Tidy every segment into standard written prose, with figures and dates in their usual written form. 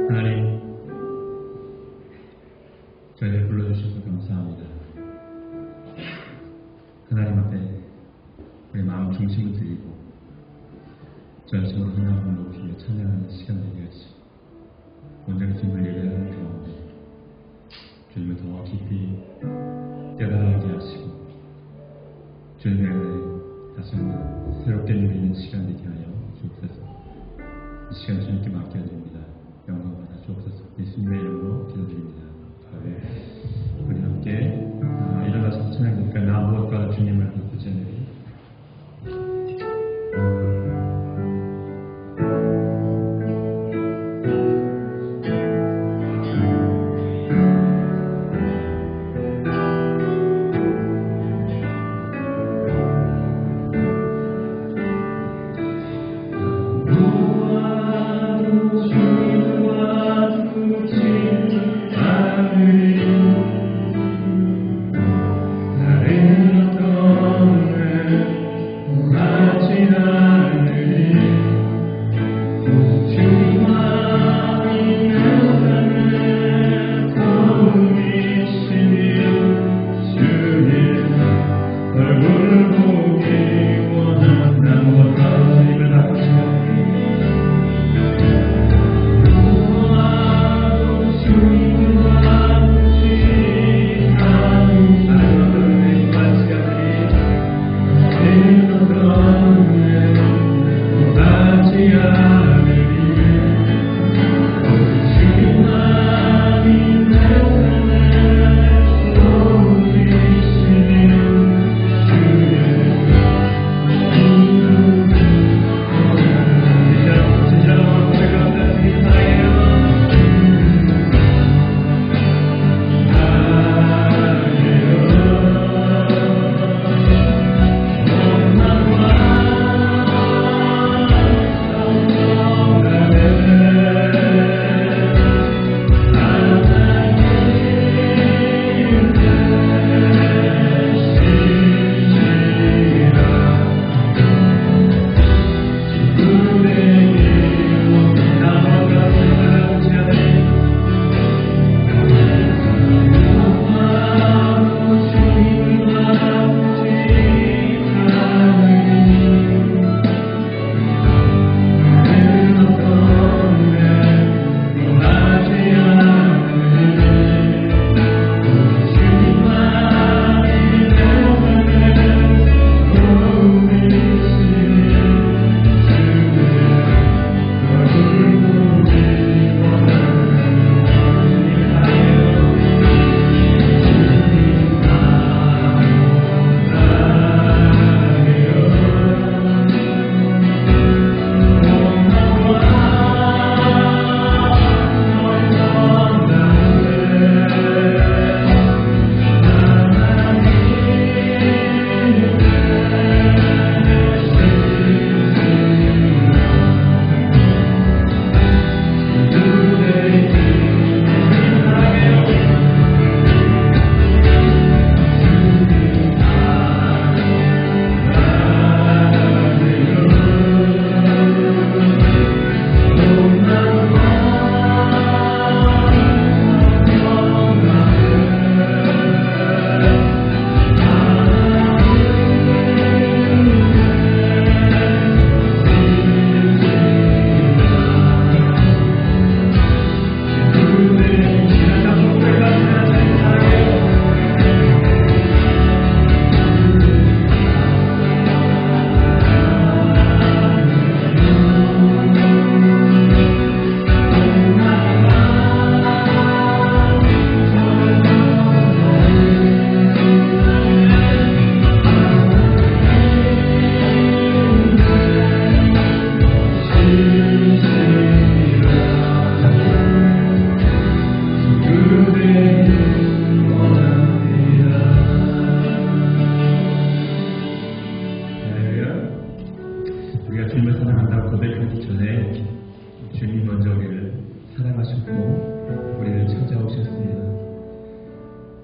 하나님, 저희를 불러주셔서 감사합니다. 하나님 앞에 우리 마음 중심을 드리고 전심으로 하나님을 높이며 찬양하는 시간 되게 하시고 온전히 주님을 예배하는 가운데 주님을 더 깊이 깨달아가게 하시고 주님의 은혜 다시 한번 새롭게 누리는 시간 되게 하여 주옵소서. 이 시간 주님께 맡겨드립니다. 영광 받아 주옵소서. 예수님의 이름으로 기도드립니다. 아멘. 우리 함께 일어나서 찬양하니까 나 무엇과도 주님을 부르짖으리.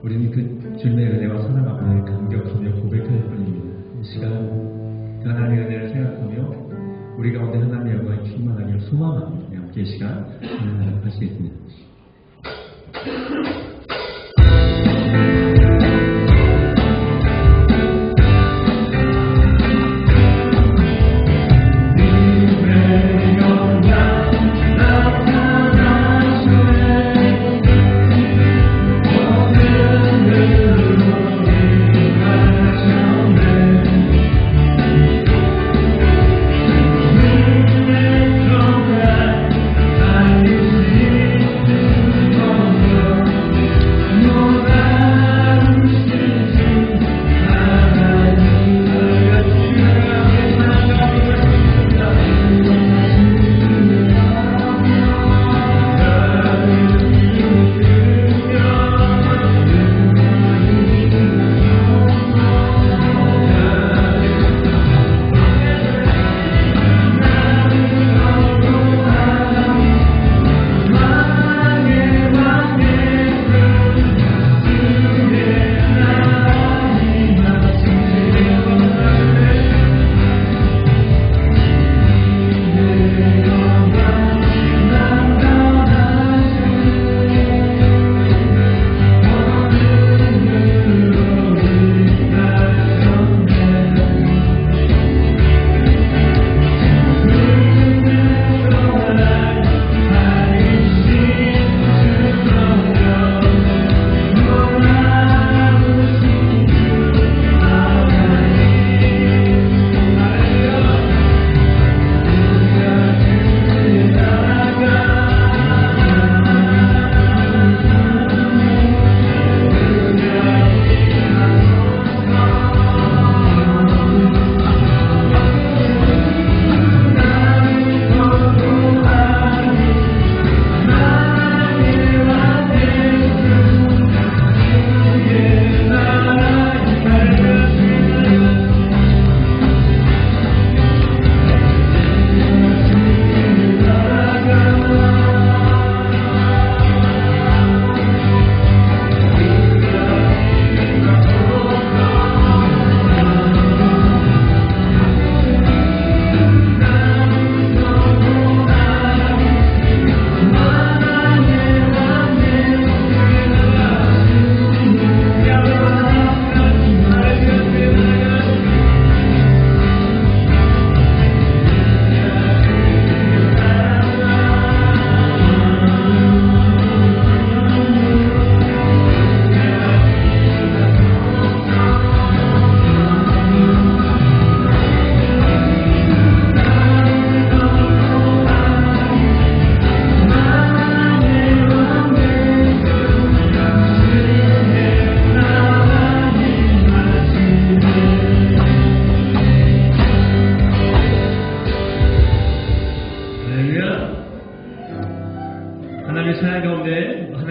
우리는 그 주님의 은혜와 사랑 앞에 감격하며 고백할 뿐입니다. 이 시간 그 하나님의 은혜를 생각하며 우리 가운데 하나님의 영광이 충만하기를 소망합니다. 함께 시간 진행하도록 하시겠습니다.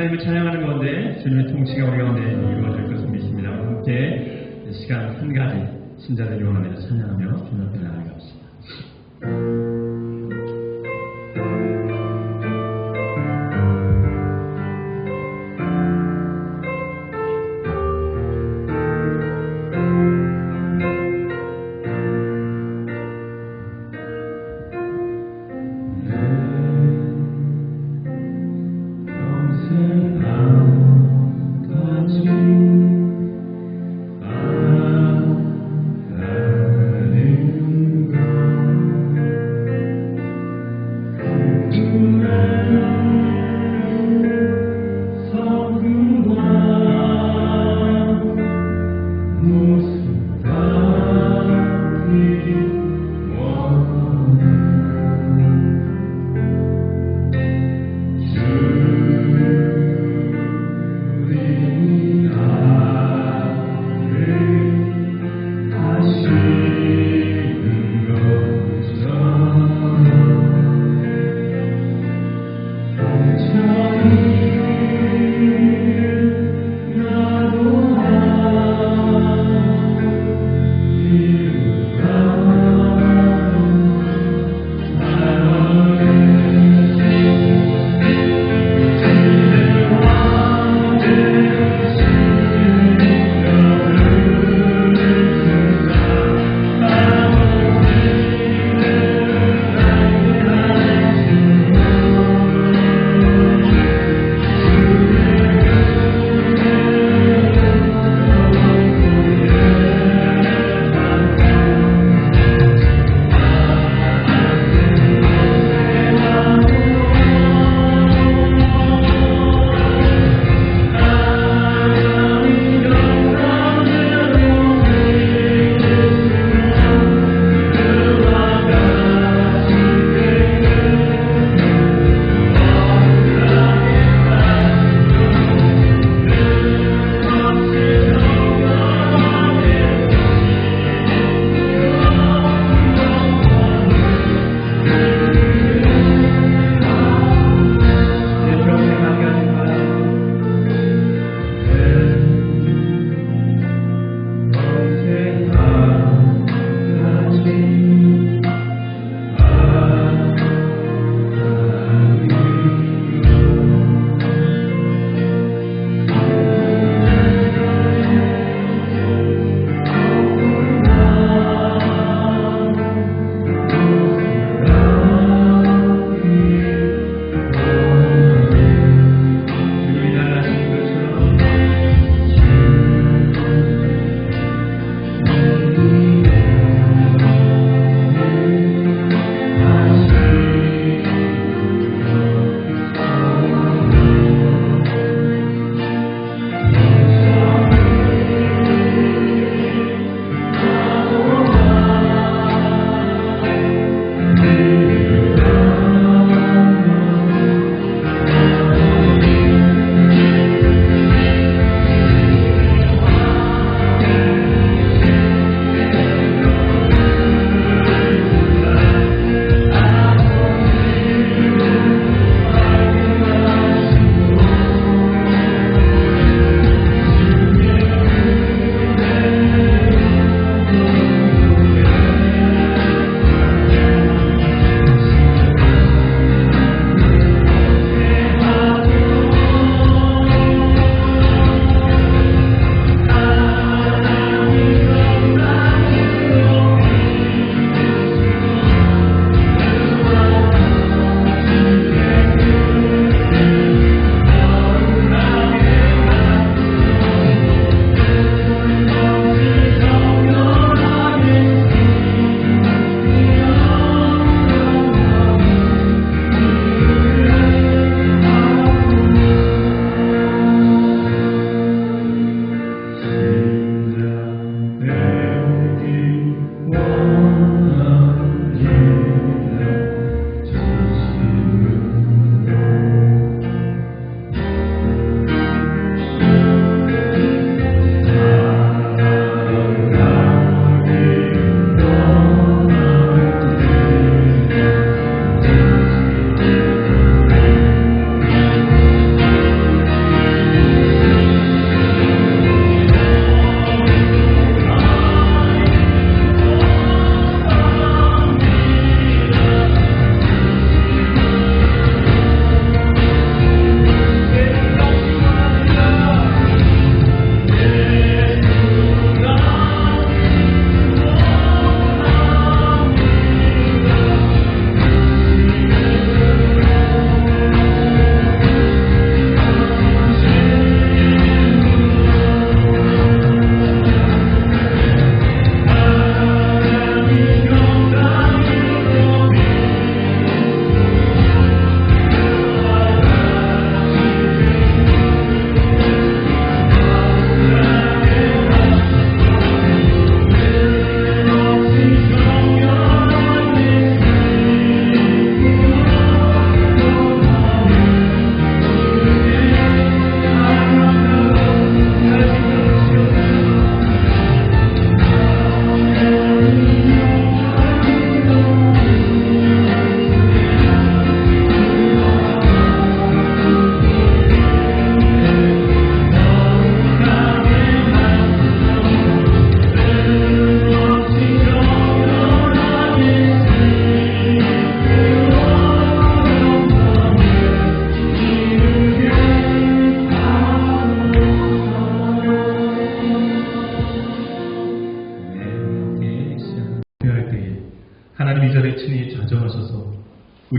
하나님을 찬양하는 가운데 주님의 통치가 우리 가운데 이루어질 것을 믿습니다. 함께 시간 한 가지 신자들 영원하면서 찬양하며 주님 앞에 나아갑시다. 아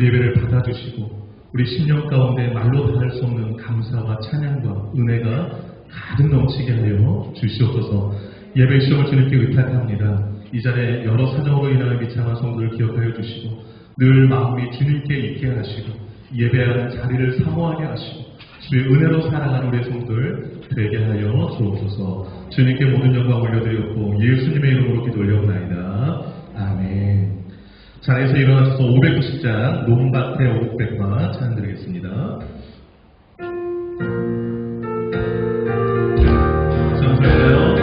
우리 예배를 받아주시고 우리 심령 가운데 말로 다할 수 없는 감사와 찬양과 은혜가 가득 넘치게 하여 주시옵소서. 예배 시험을 주님께 의탁합니다. 이 자리에 여러 사정으로 인하여 비참한 성도를 기억하여 주시고 늘 마음이 주님께 있게 하시고 예배하는 자리를 사모하게 하시고 주의 은혜로 살아가는 우리의 성도들 되게 하여 주옵소서. 주님께 모든 영광 올려드렸고 예수님의 이름으로 기도 올려옵나이다. 아멘. 자리에서 일어나셔서 590장 논밭의 500과 찬양드리겠습니다. 감사합니다.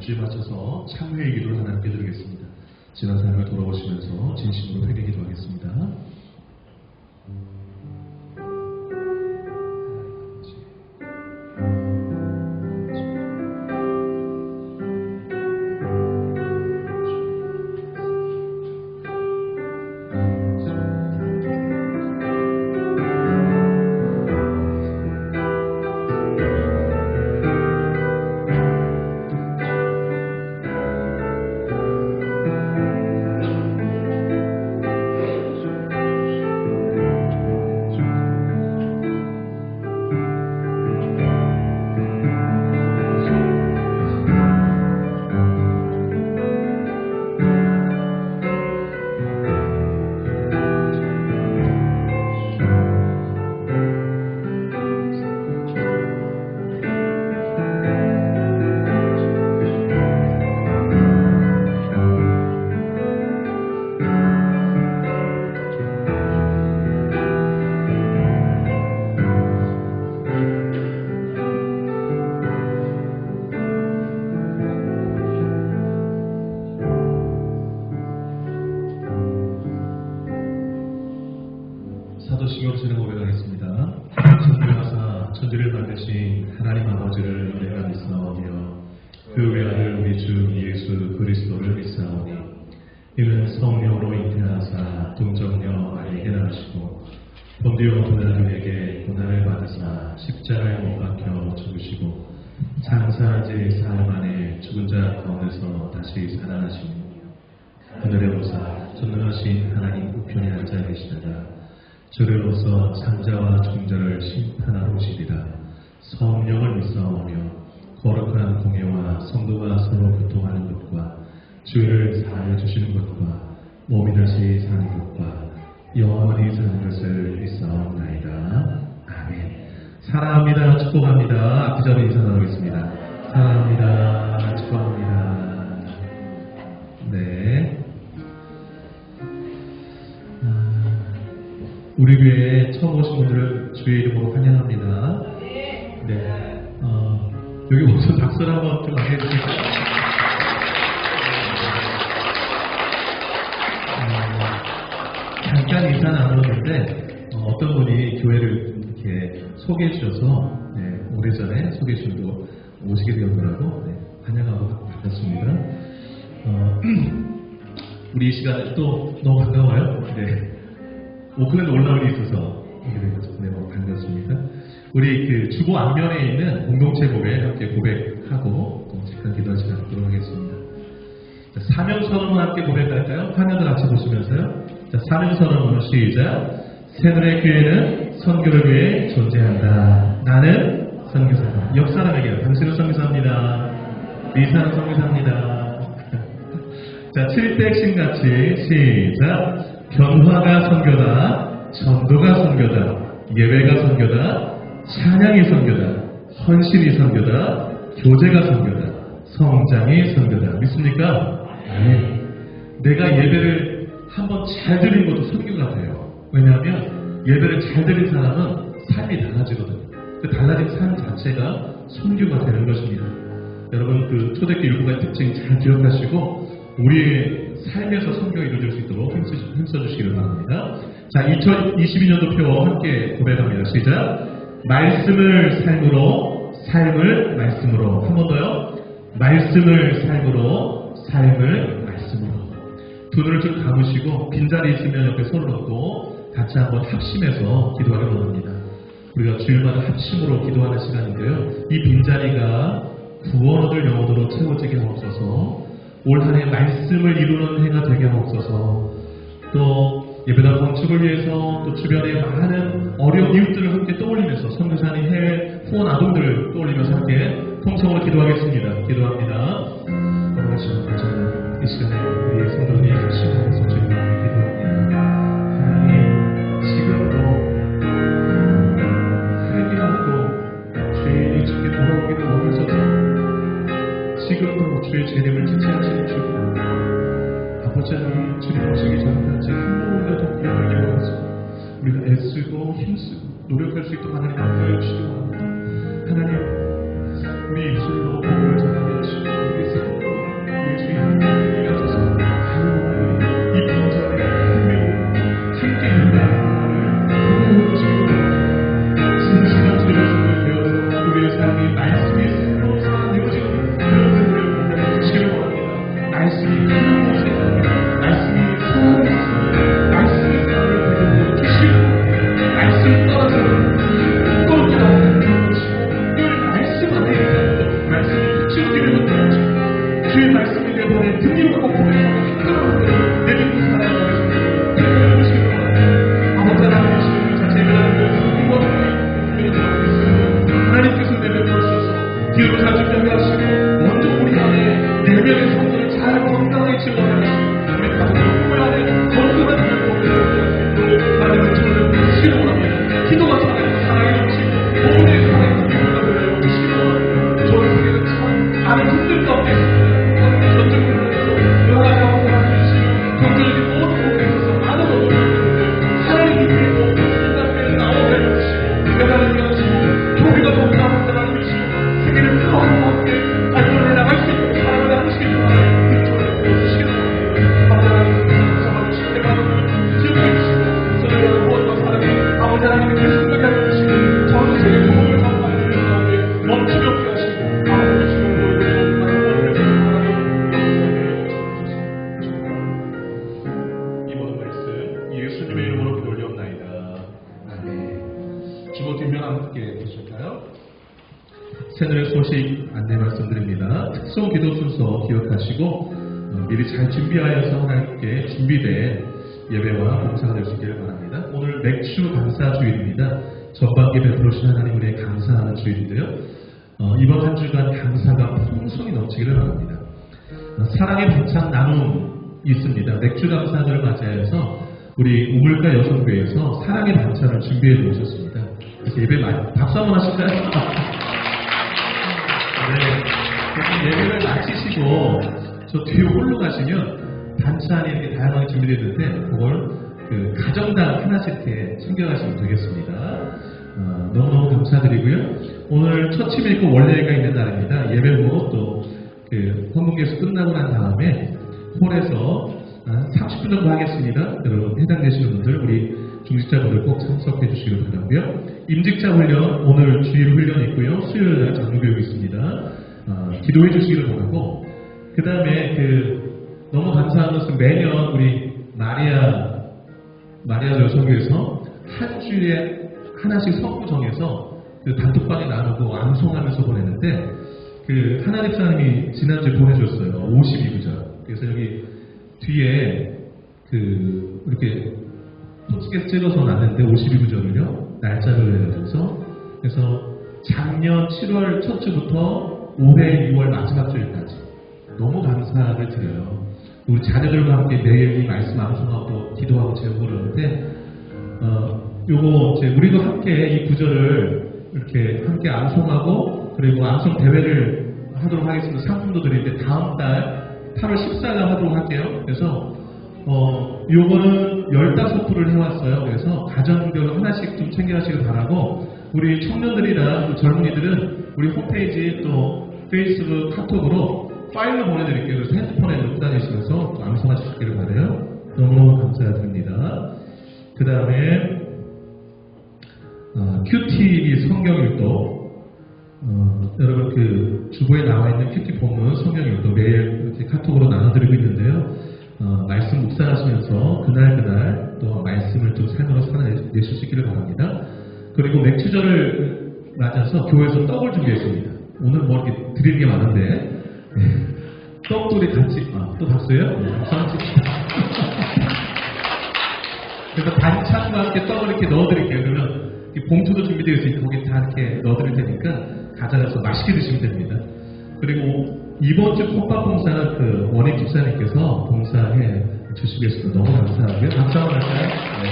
반주에 맞춰서 참회의 기도를 하나님께 드리겠습니다. 지난 삶을 돌아오시면서 진심으로 회개 기도하겠습니다. 사도신경 진행 고백하겠습니다. 천주하사 천지를 만드신 하나님 아버지를 내가 믿사오며 그 외아들 우리 주 예수 그리스도를 믿사오니 이는 성령으로 잉태하사 동정녀 마리아에게 낳으시고 본디오 빌라도에게 고난을 받으사 십자가에 못 박혀 죽으시고 장사한 지 사흘 만에 죽은 자 가운데서 다시 살아나시니 하늘에 오사 전능하신 하나님 우편에 앉아 계시다가 저리로서 산자와 중자를 심판하러 오시리라. 성령을 믿사오며 거룩한 공예와 성도가 서로 교통하는 것과 죄를 사하여 주시는 것과 몸이 다시 사는 것과 영원히 사는 것을 믿사옵나이다. 아멘. 사랑합니다. 축복합니다. 그 점에 인사 나누겠습니다. 사랑합니다. 축복합니다. 네. 우리 교회에 처음 오신 분들을 주의 이름으로 환영합니다. 네. 여기 우선 박수를 한번 좀 해주실까요? 잠깐 인사 나눴는데 어떤 분이 교회를 이렇게 소개해 주셔서 오래전에 소개해 주신 분 오시게 되었더라고. 환영하고 반갑습니다. 우리 이 시간에 또 너무 반가워요. 오클랜드 올라올 일이 있어서 오게 되어서 너무 반갑습니다. 우리 그 주보 앞면에 있는 공동체 고백 함께 고백하고 잠깐 기도할 시간 갖도록 하겠습니다. 자, 사명선언을 함께 고백할까요? 화면을 같이 보시면서요. 자, 사명선언 시작. 새누리의 교회는 선교를 위해 존재한다. 나는 선교사다. 옆 사람에게 당신은 선교사입니다. 리사는 선교사입니다. 자, 7대 핵심같이 시작. 변화가 선교다. 전도가 선교다. 예배가 선교다. 찬양이 선교다. 헌신이 선교다. 교제가 선교다. 성장이 선교다. 믿습니까? 네. 내가 예배를 한번 잘 드린 것도 선교 같아요. 왜냐하면 예배를 잘 드린 사람은 삶이 달라지거든요. 그 달라진 삶 자체가 선교가 되는 것입니다. 여러분 그 초대교회 7가지 특징 잘 기억하시고 우리의 삶에서 선교가 이루어질 수 있도록 힘써주시기를 바랍니다. 자, 2022년도 표 함께 고백합니다. 시작. 말씀을 삶으로, 삶을 말씀으로. 한 번 더요. 말씀을 삶으로, 삶을 말씀으로. 두 눈을 좀 감으시고 빈자리 있으면 옆에 손을 얹고 같이 한번 합심해서 기도하기로 합니다. 우리가 주일마다 합심으로 기도하는 시간인데요. 이 빈자리가 구원 얻을 영혼으로 채워지게 하옵소서. 올 한 해 말씀을 이루는 해가 되게 하옵소서. 또 예배당 건축을 위해서 또 주변의 많은 어려운 이웃들을 함께 떠올리면서 선교사님 해외 후원 아동들을 떠올리면서 함께 통성으로 기도하겠습니다. 기도합니다. 걸어가시는 거잖아요. 이 시간에 우리 성도들이 합심하면서 주님 앞에 기도합니다. 하나님 지금도 회개하고 죄인이 주께 돌아오기를 원하셔서 지금도 주의 재림을 지체하시는 주님 아버지 하나님 주님 오시기 전까지 한번이라도 기억하기 원하시고 우리가 애쓰고 힘쓰고 노력할 수 있도록 하나님 앞에 주시기 원합니다. 하나님 우리 입술로 복음을 전하며 주시고 우리 삶으로 우리 주의 하나님을 이어져서 이 빈자리에 함께 있는 나를 보내주시기 원합니다. 진실한 주의 백성이 되어서 우리의 삶이 말씀이 삶으로 살아내어지는 그런 삶을 보내주시기 원합니다. 말씀이 하는 곳에 말씀이 살아있으며 말씀이 살아내고 주시고 말씀 떨어지는 꼴보다 한 것이고 늘 말씀 안에 있는 말씀이 지키는 것도 주의 말씀이 내 발에 등이고 고백하고 한가운데 내딛고 살아가는 것을 보시기 바랍니다. 아버지 하나님 자 제가 모든 하나님께서 내면을 주셔서 기회로 잘 준비하게 하시고 먼저 우리 안에 내면의 성도를 잘 건강하게 지원하시고 우리 가족들 꿈을 안에 건강한 삶을 하나님을 저는 시원합니다. 기도가 살아있고 사랑이 넘치고 모든 사랑이 기도가 되시고 저는 세계는 참 많은 분들 가운데 있습니다. 전적으로 해서 하나님 앞에 하나님 경제적인 모든 부분에 있어서 많은 어려움이 있는데 하나님이 그리고 인간을 나오게 해주시고 대단히 하시고 교회가 건강한 사람이시고 세계를 풀어가는 가운데 발전을 나갈 수 있는 사람을 하시기 바랍니다. 저를 보여주시기 바랍니다. 아버지 하나님 감사하고 대만을 기억해 주시고 저를 무엇과 사랑해 아버지 하나님의 생각을 해주시고 전 세계 도움을 받는 가운데 멈추게 하시고 아버지 이 모든 말씀 예수님의 이름으로 기도 올리옵나이다. 아멘. 주보 뒷면 함께 보실까요? 새누리 소식 안내 말씀드립니다. 특송 기도 순서 기억하시고 미리 잘 준비하여서 하나님께 준비된 예배와 봉사가 될 수 있기를 바랍니다. 오늘 맥주 감사 주일입니다. 전반기 베풀으신 하나님 우리의 감사하는 주일인데요. 이번 한 주간 감사가 풍성히 넘치기를 바랍니다. 사랑의 반찬 나눔 있습니다. 맥주 감사절을 맞이해서 우리 우물가 여성교회에서 사랑의 반찬을 준비해 놓으셨습니다. 그래서 예배 많이 박수 한번 하실까요? 네. 예배를 마치시고 저 뒤에 홀로 가시면 반찬이 이렇게 다양하게 준비되어 있는데 그걸 그 가정당 하나씩 이렇게 챙겨가시면 되겠습니다. 너무너무 감사드리고요. 오늘 첫 침일고 원래가 있는 날입니다. 예배 후 또 헌금기에서 끝나고 난 다음에 홀에서 30분 정도 하겠습니다. 여러분 해당되시는 분들 우리 중직자분들 꼭 참석해 주시길 바라고요. 임직자 훈련 오늘 주일 훈련 있고요. 수요일날 장로교육 있습니다. 기도해 주시기를 바라고 그 다음에 너무 감사한 것은 매년 우리 마리아 여성교에서 한 주에 하나씩 성구 정해서 단톡방에 나누고 암송하면서 보내는데 하나님 사람이 지난주에 보내줬어요. 52구절. 그래서 여기 뒤에 이렇게 토치게 찍어서 놨는데 52구절을요. 날짜를 내려서 그래서 작년 7월 첫 주부터 올해 6월 마지막 주일까지 너무 감사를 드려요. 우리 자녀들과 함께 매일 이 말씀 암송하고 기도하고 제고 그러는데 요거 이제 우리도 함께 이 구절을 이렇게 함께 암송하고 그리고 암송 대회를 하도록 하겠습니다. 상품도 드리는데 다음 달 8월 14일 하도록 할게요. 그래서 요거는 15프를 해왔어요. 그래서 가정별로 하나씩 좀 챙겨가시길 바라고 우리 청년들이나 젊은이들은 우리 홈페이지 또 페이스북 카톡으로 파일로 보내드릴게요. 그래서 핸드폰에 넣고 다니시면서 또 암송하시기를 바라요. 너무너무 감사드립니다. 그 다음에 큐티 성경일도 여러분 주보에 나와 있는 큐티 본문 성경일도 매일 이렇게 카톡으로 나눠드리고 있는데요. 말씀 묵상하시면서 그날 또 말씀을 좀 삶으로 살아내주시기를 바랍니다. 그리고 맥주절을 맞아서 교회에서 떡을 준비했습니다. 오늘 뭐 이렇게 드리는 게 많은데 떡들이 같이 또 봤어요? 그래서 반찬과 함께 떡을 이렇게 넣어드릴게요. 그러면 봉투도 준비되어 있으니까 거기 다 이렇게 넣어드릴 테니까 가져가서 맛있게 드시면 됩니다. 그리고 이번 주 컵밥 봉사는 원익 집사님께서 봉사해 주시겠습니다. 너무 감사하고요. 박수 한번 할까요? 네.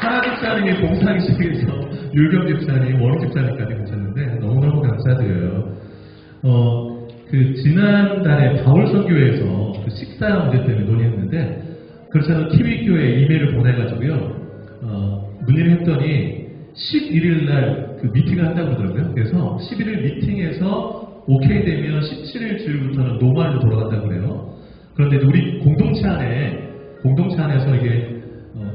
하나 집사님이 봉사하기 시작해서 율경 집사님, 원익 집사님까지 가셨는데 너무너무 감사드려요. 지난달에 바울 선교회에서 식사 문제 때문에 논의했는데 그렇지 않은 키위교회에 이메일을 보내가지고요. 문의를 했더니 11일 날 미팅을 한다고 그러더라고요. 그래서 11일 미팅에서 오케이 되면 17일 주일부터는 노말로 돌아간다고 그래요. 그런데 우리 공동체 안에서 이게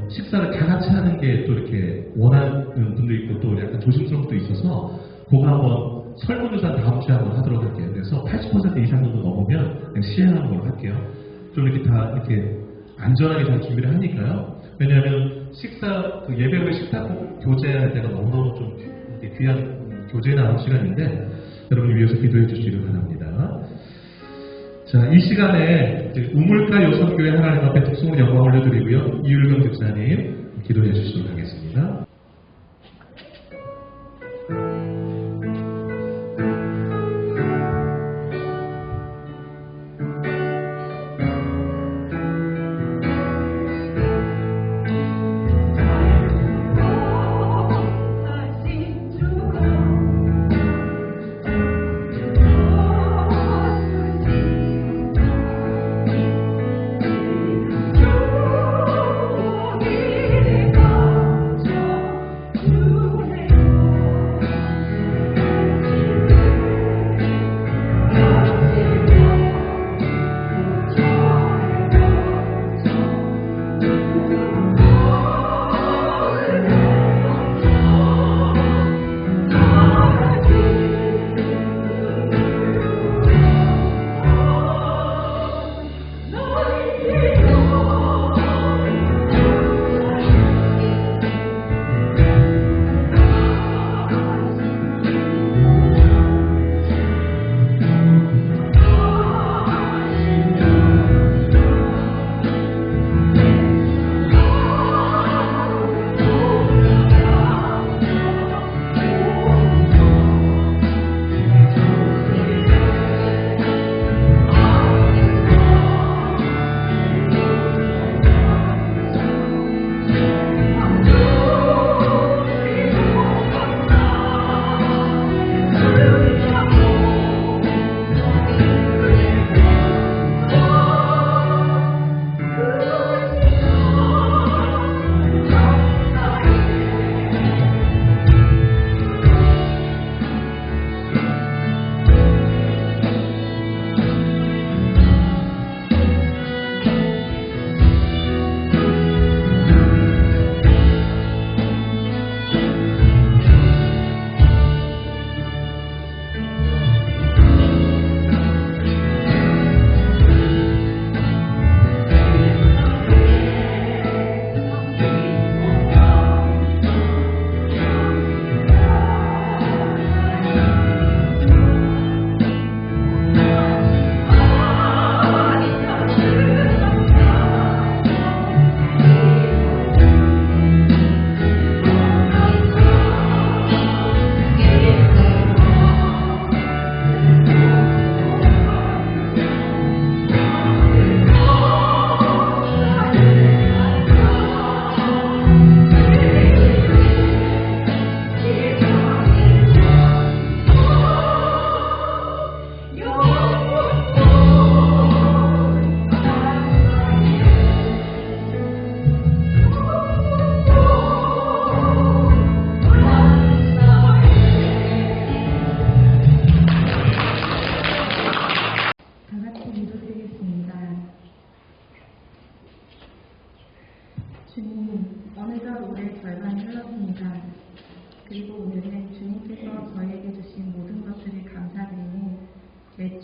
식사를 다 같이 하는 게 또 이렇게 원하는 분도 있고 또 약간 조심스러운 것도 있어서 그거 한번 설문조사 다음 주에 한번 하도록 할게요. 그래서 80% 이상 정도 넘으면 그냥 시행하는 걸로 할게요. 좀 이렇게 다 이렇게 안전하게 잘 준비를 하니까요. 왜냐하면 예배 후에 식사 교제할 때가 너무너무 좀 귀한 교제에 나온 시간인데 여러분을 위해서 기도해 주시기를 바랍니다. 자, 이 시간에 우물가 여성교회 하나님 앞에 특송을 영광 올려드리고요. 이율경 집사님 기도해 주시도록 하겠습니다. 주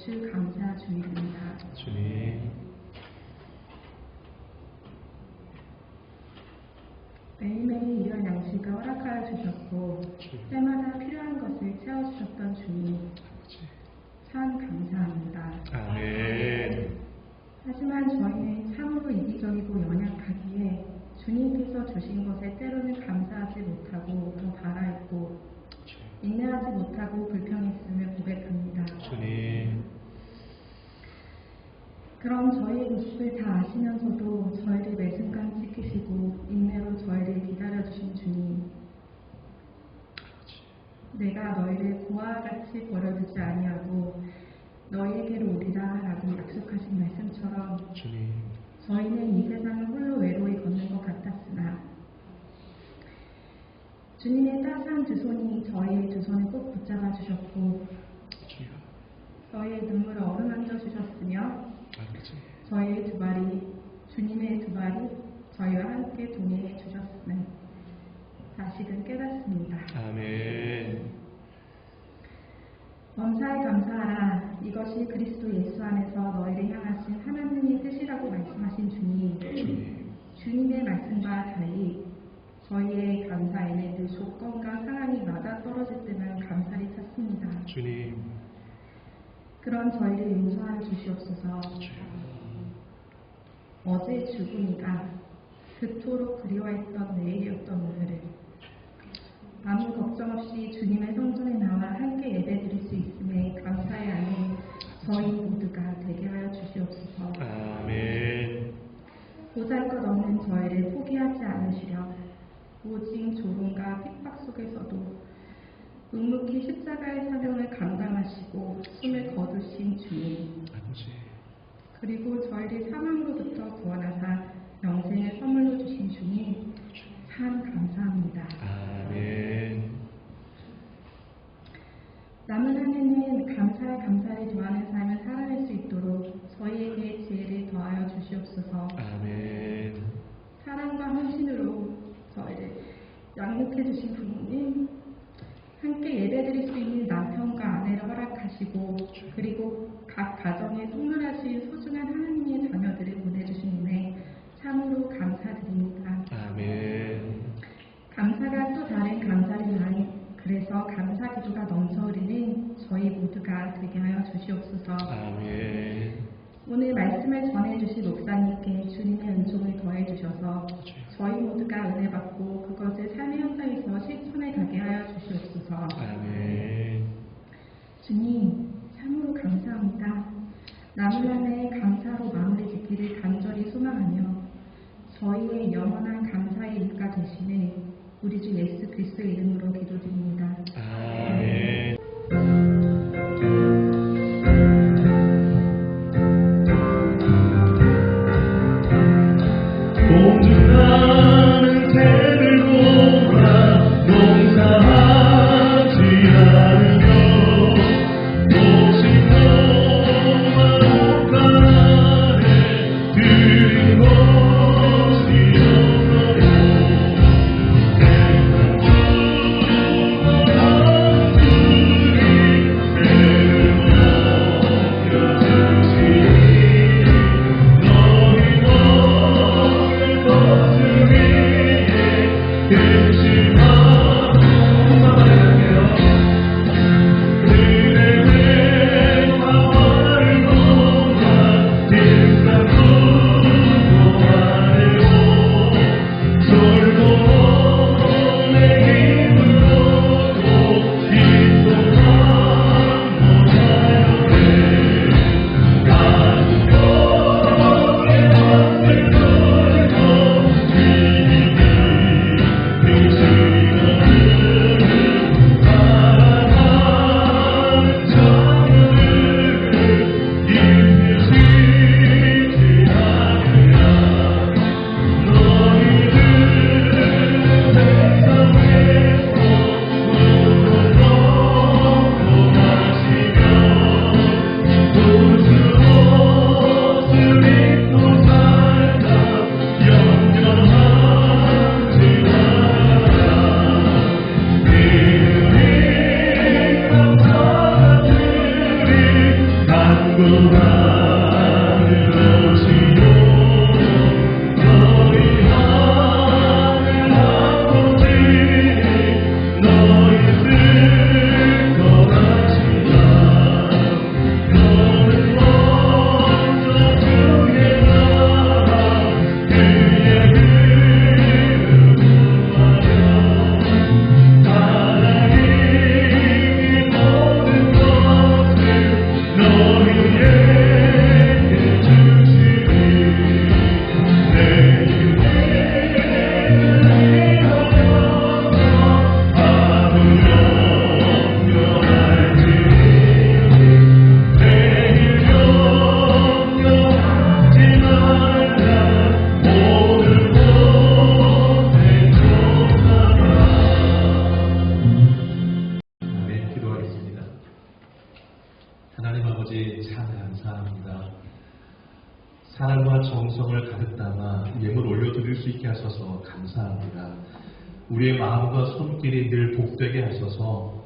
주 감사 주일입니다. 주님, 매일매일 일할 양식을 허락하여 주셨고 때마다 필요한 것을 채워주셨던 주님, 참 감사합니다. 아멘. 하지만 저희는 참으로 이기적이고 연약하기에 주님께서 주신 것에 때로는 감사하지 못하고 더 바라있고 인내하지 못하고 불평했음을 고백합니다. 주님, 그럼 저희의 모습을 다 아시면서도 저희를 매 순간 지키시고 인내로 저희를 기다려주신 주님, 내가 너희를 고아와 같이 버려두지 아니하고 너희에게로 오리라 라고 약속하신 말씀처럼 주님, 저희는 이 세상을 홀로 외로이 걷는 것 같았으나 주님의 따스한 두 손이 저희의 두 손을 꼭 붙잡아 주셨고 주여, 저희의 눈물을 어루만져 주셨으며 아버지, 저희의 두 발이 주님의 두 발이 저희와 함께 동행해 주셨음을 다시금 깨닫습니다. 아멘. 범사에 감사하라. 이것이 그리스도 예수 안에서 너희를 향하신 하나님의 뜻이라고 말씀하신 주님, 주님, 주님의 말씀과 달리 저희의 감사에는 늘 조건과 상황이 맞아떨어질 때만 감사를 찾습니다. 주님, 그런 저희를 용서하여 주시옵소서. 주여, 어제 죽음이가 그토록 그리워했던 내일이었던 오늘을 아무 걱정 없이 주님의 성전에 나와 함께 예배드릴 수 있음에 감사의 안에 저희 모두가 되게 하여 주시옵소서. 아멘. 보잘것없는 저희를 포기하지 않으시려 오직 조롱과 핍박 속에서도 묵묵히 십자가의 사명을 감당하시고 숨을 거두신 주님, 아버지, 그리고 저희를 사망으로부터 구원하사 영생을 선물로 주신 주님, 참 감사합니다. 아멘. 남은 한 해는 감사에 더하는 삶을 살아낼 수 있도록 저희에게 지혜를 더하여 주시옵소서. 아멘. 사랑과 헌신으로 저희를 양육해 주신 부모님, 함께 예배드릴 수 있는 남편과 아내를 허락하시고 그리고 각 가정에 선물하신 소중한 하나님의 자녀들을 보내주신 은혜 참으로 감사드립니다. 아멘. 감사가 또 다른 감사를 다해 그래서 감사 기도가 넘쳐 흐르는 저희 모두가 되게 하여 주시옵소서. 아멘. 오늘 말씀을 전해주신 목사님께 주님의 은총을 더해주셔서 저희 모두가 은혜 받고 그것을 삶의 현장에서 실천해 가게 하여 주시옵소서. 아멘. 주님, 참으로 감사합니다. 남은 한 해 감사로 마무리 짓기를 간절히 소망하며 저희의 영원한 감사의 일가 되시는 우리 주 예수 그리스도의 이름으로 기도드립니다. 아멘. 공중나는 새들 보라 농사하지 않으며 도시도와 옷가에 드린 것이 없어도 세상 주와 하나님 아버지 참 감사합니다. 사랑과 정성을 가득 담아 예물 올려드릴 수 있게 하셔서 감사합니다. 우리의 마음과 손길이 늘 복되게 하셔서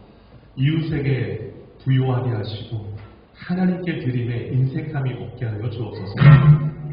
이웃에게 부요하게 하시고 하나님께 드림에 인색함이 없게 하여 주옵소서.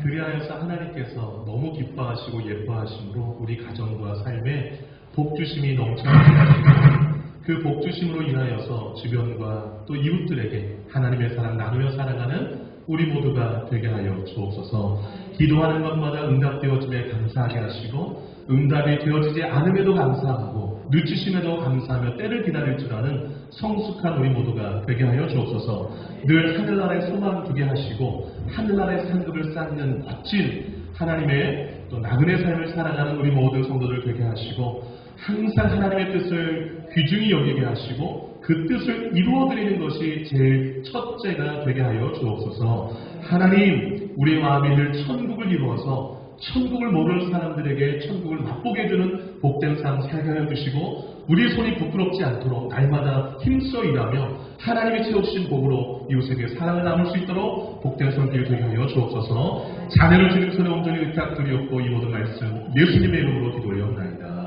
그리하여서 하나님께서 너무 기뻐하시고 예뻐하심으로 우리 가정과 삶에 복주심이 넘쳐나게 하시고 그 복주심으로 인하여서 주변과 또 이웃들에게 하나님의 사랑 나누며 살아가는 우리 모두가 되게 하여 주옵소서. 기도하는 것마다 응답되어짐에 감사하게 하시고 응답이 되어지지 않음에도 감사하고 늦추심에도 감사하며 때를 기다릴 줄 아는 성숙한 우리 모두가 되게 하여 주옵소서. 늘 하늘나라에 소망 두게 하시고 하늘나라의 상급을 쌓는 멋진 하나님의 또 나그네 삶을 살아가는 우리 모든 성도들 되게 하시고 항상 하나님의 뜻을 귀중히 여기게 하시고 그 뜻을 이루어드리는 것이 제일 첫째가 되게 하여 주옵소서. 하나님, 우리의 마음이 늘 천국을 이루어서 천국을 모르는 사람들에게 천국을 맛보게 해주는 복된 삶 살게 하여 주시고 우리의 손이 부끄럽지 않도록 날마다 힘써 일하며 하나님이 채워주신 복으로 이웃에게 사랑을 나눌 수 있도록 복된 손길 되게 하여 주옵소서. 자녀를 주님 손에 온전히 의탁드리옵고 이 모든 말씀 예수님의 이름으로 기도하옵나이다.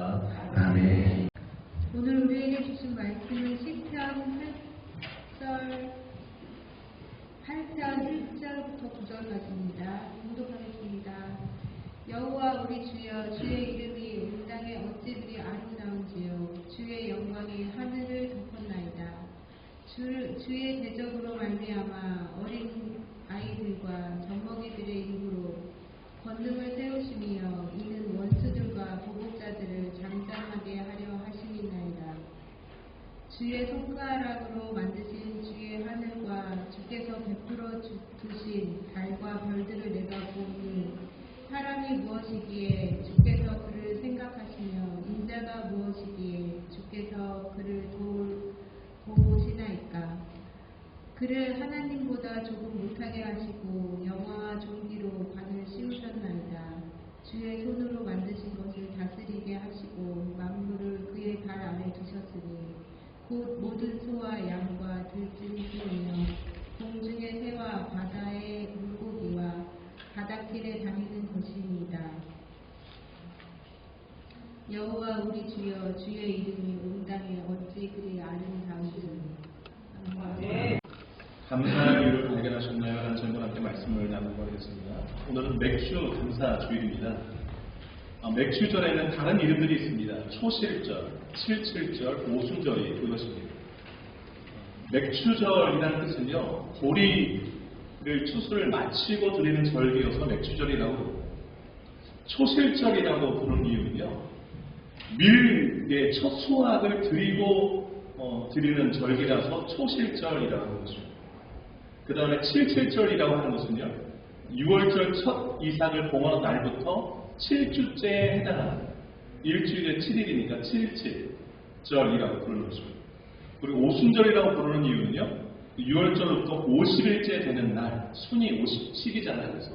아멘. 오늘 우리에게 주신 말씀은 시편 8편 1절부터 9절까지입니다. 공독하겠습니다. 여호와 우리 주여, 주의 이름이 온 땅에 어찌 그리 아름다운지요. 주의 영광이 하늘을 덮었나이다. 주의 대적으로 말미암아 어린 아이들과 젖먹이들의 입으로 권능을 세우시며 이는 원수들과 보복자들을 잠잠하게 하려 하심이나이다. 주의 손가락으로 만드신 주의 하늘과 주께서 베풀어 두신 달과 별들을 내가 보니 사람이 무엇이기에 주께서 그를 생각하시며 인자가 무엇이기에 주께서 그를 도우시나이까. 그를 하나님보다 조금 못하게 하시고 영화와 종기로 관을 씌우셨나이다. 주의 손으로 만드신 것을 다스리게 하시고 만물을 그의 발 아래 두셨으니 곧 모든 소와 양과 들짐승이며 공중의 새와 바다의 물고기와 바닷길에 다니는 것입니다. 여호와 우리 주여, 주의 이름이 온 땅에 어찌 그리 아름다운지. 감사의 이유를 발견하셨나요? 라는 제목으로 함께 말씀을 나누고 하겠습니다. 오늘은 맥주 감사 주일입니다. 맥주절에는 다른 이름들이 있습니다. 초실절, 77절, 오순절이 그것입니다. 맥주절이라는 뜻은요, 보리를 추수를 마치고 드리는 절기여서 맥주절이라고 부릅니다. 초실절이라고 부르는 이유는요, 밀의 첫 수확을 드리는 절기라서 초실절이라고 하는 것입니다. 그 다음에 77절이라고 하는 것은요, 6월절 첫 이삭을 봉헌한 날부터 7주째에 해당하는 일주일에 7일이니까 77절이라고 부르는 것입니다. 그리고 오순절이라고 부르는 이유는요, 6월절부터 50일째 되는 날, 순이 50식이잖아요. 그래서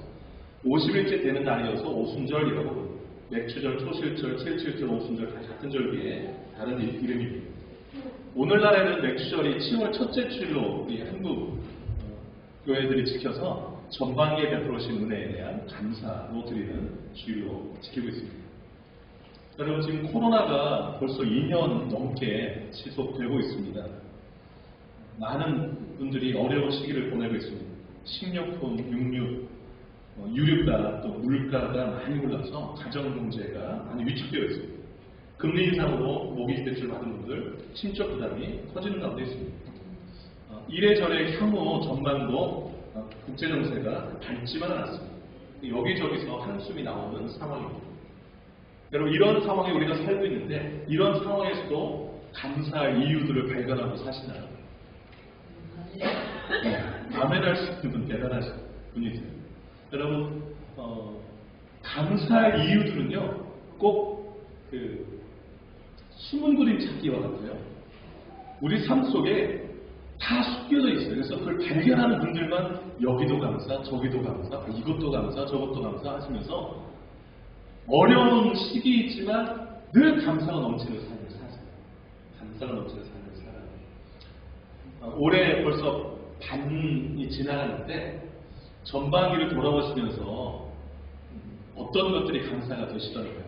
50일째 되는 날이어서 오순절이라고 부릅니다. 맥주절, 초실절, 77절, 오순절 다 같은 절기에 다른 이름입니다. 오늘날에는 맥주절이 10월 첫째 주일로 우리 한국 교회들이 지켜서 전반기에 베풀어진 은혜에 대한 감사로 드리는 주일로 지키고 있습니다. 여러분, 지금 코로나가 벌써 2년 넘게 지속되고 있습니다. 많은 분들이 어려운 시기를 보내고 있습니다. 식료품, 육류, 유류가 또 물가가 많이 올라서 가정 경제가 많이 위축되어 있습니다. 금리 인상으로 모기지 대출 받은 분들 심적 부담이 커지는 가운데 있습니다. 이래저래 향후 전반도 국제정세가 밝지만은 않습니다. 여기저기서 한숨이 나오는 상황입니다. 여러분, 이런 상황에 우리가 살고 있는데 이런 상황에서도 감사할 이유들을 발견하고 사시나요? 아멘할 수 있는 분 대단하신 분이세요. 여러분, 감사할 이유들은요, 꼭 숨은 그림 찾기와 같아요. 우리 삶 속에 다 숨겨져 있어요. 그래서 그걸 발견하는 분들만 여기도 감사, 저기도 감사, 이것도 감사, 저것도 감사 하시면서 어려운 시기이지만 늘 감사가 넘치는 삶을 사세요. 감사가 넘치는 삶을 살아요. 올해 벌써 반이 지나가는데 전반기를 돌아보시면서 어떤 것들이 감사가 되시더라고요.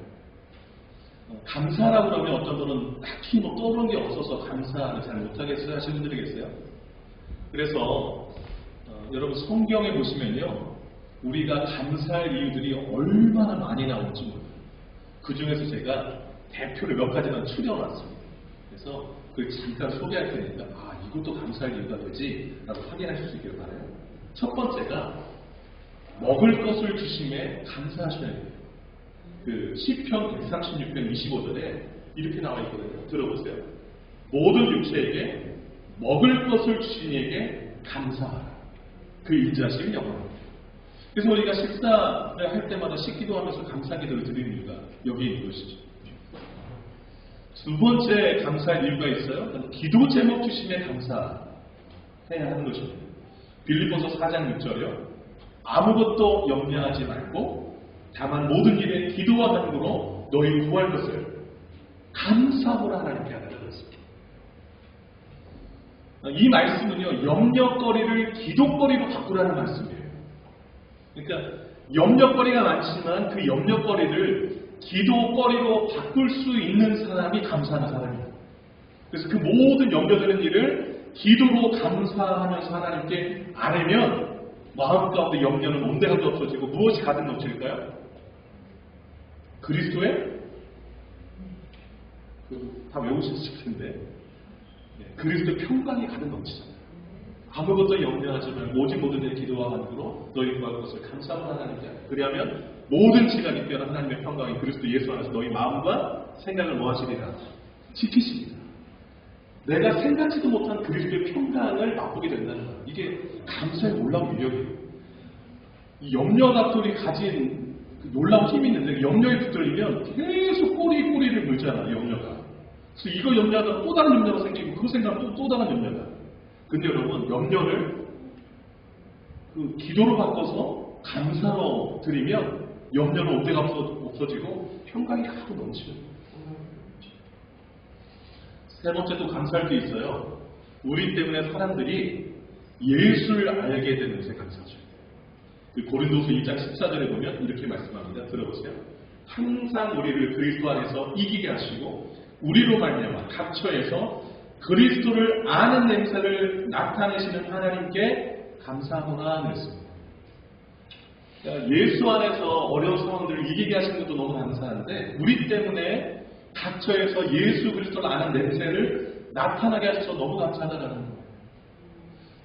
감사라고 그러면 어떤 분은 딱히 뭐 떠오르는 게 없어서 감사를 잘 못하겠어요 하시는 분들이 계세요. 그래서 여러분 성경에 보시면요, 우리가 감사할 이유들이 얼마나 많이 나올지 몰라요. 그 중에서 제가 대표를 몇 가지만 추려놨습니다. 그래서 그걸 잠깐 소개할 테니까 이것도 감사할 이유가 되지 라고 확인하실 수 있기를 바라요. 첫 번째가 먹을 것을 주심에 감사하셔야 돼요. 그 시편 136편 25절에 이렇게 나와 있거든요. 들어보세요. 모든 육체에게 먹을 것을 주신 이에게 감사하라. 그 인자심이 영원합니다. 그래서 우리가 식사를 할 때마다 식기도 하면서 감사기도를 드리는 이유가 여기 있는 것이죠. 두 번째 감사할 이유가 있어요. 기도 제목 주심에 감사해야 하는 것입니다. 빌립보서 4장 6절이요. 아무것도 염려하지 말고 다만 모든 일에 기도와 간구로 너희 구할 것을 감사하라 하나님께 하라고 했습니다. 이 말씀은요, 염려거리를 기도거리로 바꾸라는 말씀이에요. 그러니까 염려거리가 많지만 그 염려거리를 기도거리로 바꿀 수 있는 사람이 감사하는 사람이에요. 그래서 그 모든 염려되는 일을 기도로 감사하면서 하나님께 아뢰면 마음 가운데 염려는 온데간도 없어지고 무엇이 가득 넘칠까요? 그리스도의 다 외우셨을 텐데 그리스도의 평강이 가득 넘치잖아요. 아무것도 염려하지 말고 오직 모든 일 기도와 간구로 너희 구할 것을 감사하는 하나님께 그리하면 모든 지각이 뛰어난 하나님의 평강이 그리스도 예수 안에서 너희 마음과 생각을 뭐하시리라? 지키십니다. 내가 생각지도 못한 그리스도의 평강을 맛보게 된다는 거예요. 이게 감사의 놀라운 위력이에요. 이 염려가 또 가진 그 놀라운 힘이 있는데 염려에 붙들리면 계속 꼬리를 물잖아, 염려가. 그래서 이거 염려하다가 또 다른 염려가 생기고 그거 생각하면 또 다른 염려가. 근데 여러분, 염려를 그 기도로 바꿔서 감사로 드리면 염려는 온데가 없어지고 평강이 가득 넘치고. 세 번째 또 감사할 게 있어요. 우리 때문에 사람들이 예수를 알게 되는 것에 감사하죠. 고린도서 2장 14절에 보면 이렇게 말씀합니다. 들어보세요. 항상 우리를 그리스도 안에서 이기게 하시고 우리로 말미암아 각 처에서 그리스도를 아는 냄새를 나타내시는 하나님께 감사하노라 그랬습니다. 그러니까 예수 안에서 어려운 상황들을 이기게 하시는 것도 너무 감사한데 우리 때문에 각 처에서 예수 그리스도를 아는 냄새를 나타나게 하셔서 너무 감사하다는 거예요.